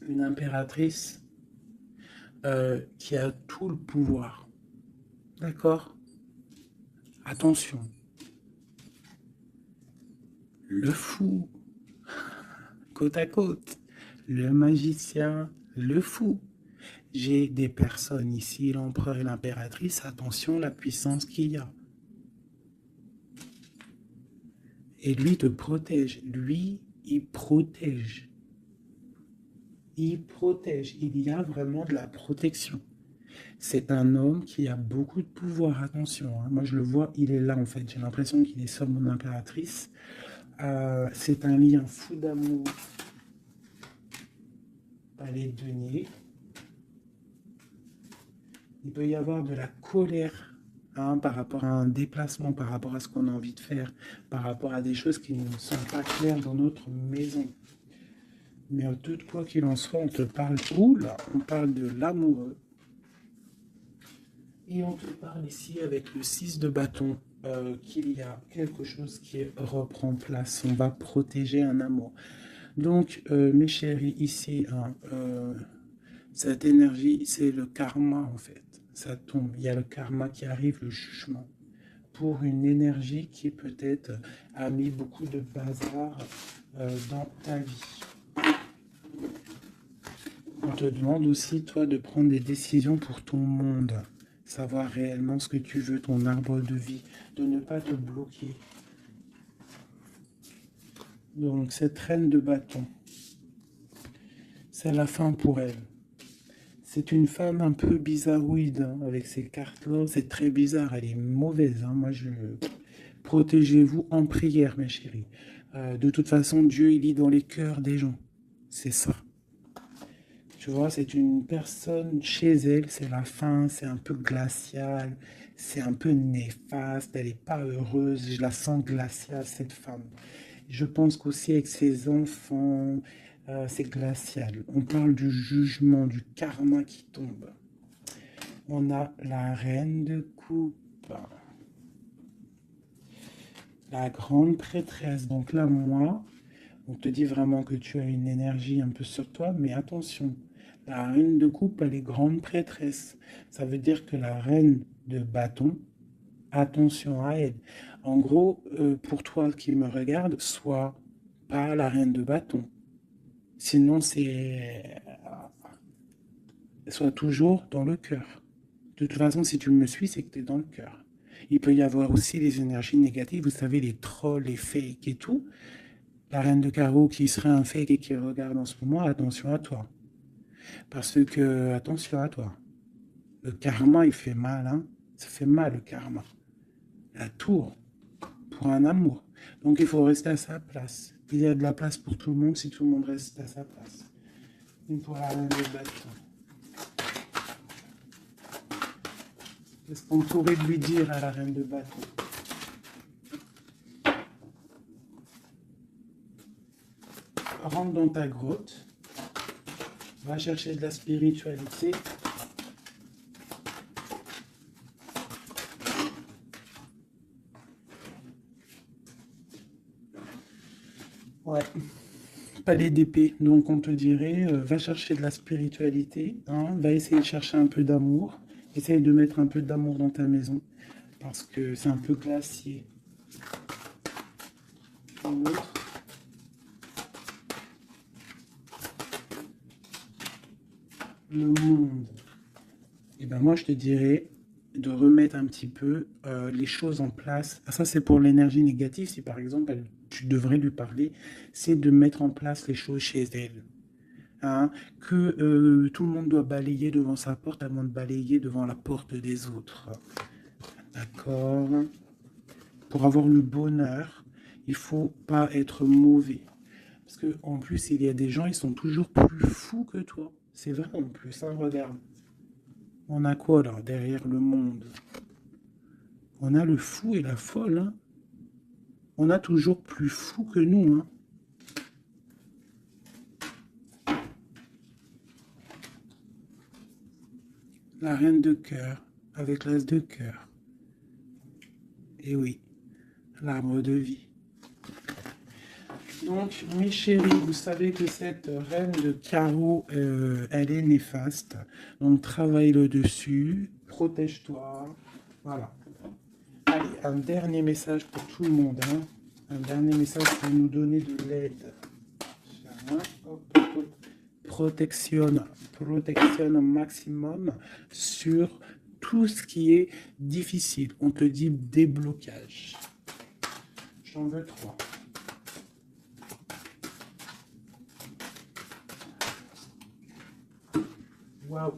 Une impératrice qui a tout le pouvoir. D'accord? Attention. Le fou, côte à côte. Le magicien, le fou. J'ai des personnes ici, l'empereur et l'impératrice. Attention la puissance qu'il y a. Et lui te protège. Lui, il protège. Il protège. Il y a vraiment de la protection. C'est un homme qui a beaucoup de pouvoir. Attention, hein. Moi, je le vois, il est là, en fait. J'ai l'impression qu'il est sur mon impératrice. C'est un lien fou d'amour. Palais de denier. Il peut y avoir de la colère, hein, par rapport à un déplacement, par rapport à ce qu'on a envie de faire, par rapport à des choses qui ne sont pas claires dans notre maison. Mais en tout quoi qu'il en soit, on te parle, là, on parle de l'amoureux. Et on te parle ici avec le 6 de bâton, qu'il y a quelque chose qui reprend place. On va protéger un amour. Donc, mes chéris, ici, hein, cette énergie, c'est le karma, en fait. Ça tombe. Il y a le karma qui arrive, le jugement. Pour une énergie qui peut-être a mis beaucoup de bazar dans ta vie. On te demande aussi, toi, de prendre des décisions pour ton monde. Savoir réellement ce que tu veux, ton arbre de vie. De ne pas te bloquer. Donc, cette reine de bâton, c'est la fin pour elle. C'est une femme un peu bizarroïde, hein, avec ces cartes-là. C'est très bizarre, elle est mauvaise. Hein. Moi, protégez-vous en prière, mes chéris. De toute façon, Dieu, il lit dans les cœurs des gens. C'est ça. Tu vois, c'est une personne chez elle, c'est la fin, c'est un peu glacial, c'est un peu néfaste, elle n'est pas heureuse, je la sens glaciale, cette femme. Je pense qu'aussi avec ses enfants, c'est glacial. On parle du jugement, du karma qui tombe. On a la reine de coupe, la grande prêtresse. Donc là, moi, on te dit vraiment que tu as une énergie un peu sur toi, mais attention, la reine de coupe, elle est grande prêtresse. Ça veut dire que la reine de bâton, attention à elle. En gros, pour toi qui me regarde, sois pas la reine de bâton. Sinon, sois toujours dans le cœur. De toute façon, si tu me suis, c'est que tu es dans le cœur. Il peut y avoir aussi les énergies négatives, vous savez, les trolls, les fakes et tout. La reine de carreau qui serait un fake et qui regarde en ce moment, attention à toi. Parce que, attention à toi. Le karma, il fait mal, hein. Ça fait mal, le karma. La tour, pour un amour. Donc, il faut rester à sa place. Il y a de la place pour tout le monde si tout le monde reste à sa place. Une pour la reine de bâton. Qu'est-ce qu'on pourrait lui dire à la reine de bâton? Rentre dans ta grotte. Va chercher de la spiritualité. Ouais. Palais d'épée. Donc on te dirait, va chercher de la spiritualité, hein, va essayer de chercher un peu d'amour. Essaye de mettre un peu d'amour dans ta maison. Parce que c'est un peu glacier. Le monde. Et ben moi je te dirais de remettre un petit peu les choses en place. Ah, ça c'est pour l'énergie négative. Si par exemple tu devrais lui parler, c'est de mettre en place les choses chez elle. Hein, que tout le monde doit balayer devant sa porte avant de balayer devant la porte des autres. D'accord? Pour avoir le bonheur, il faut pas être mauvais. Parce que en plus, il y a des gens, ils sont toujours plus fous que toi. C'est vrai en plus, hein, regarde. On a quoi là, derrière le monde? On a le fou et la folle, hein. On a toujours plus fou que nous, hein. La reine de cœur, avec l'as de cœur. Et oui, l'arbre de vie. Donc, mes chéris, vous savez que cette reine de carreau, elle est néfaste. Donc, travaille le dessus, protège-toi. Voilà. Allez, un dernier message pour tout le monde. Hein. Un dernier message pour nous donner de l'aide. Hop, hop, hop. Protection au maximum sur tout ce qui est difficile. On te dit déblocage. J'en veux 3. Waouh.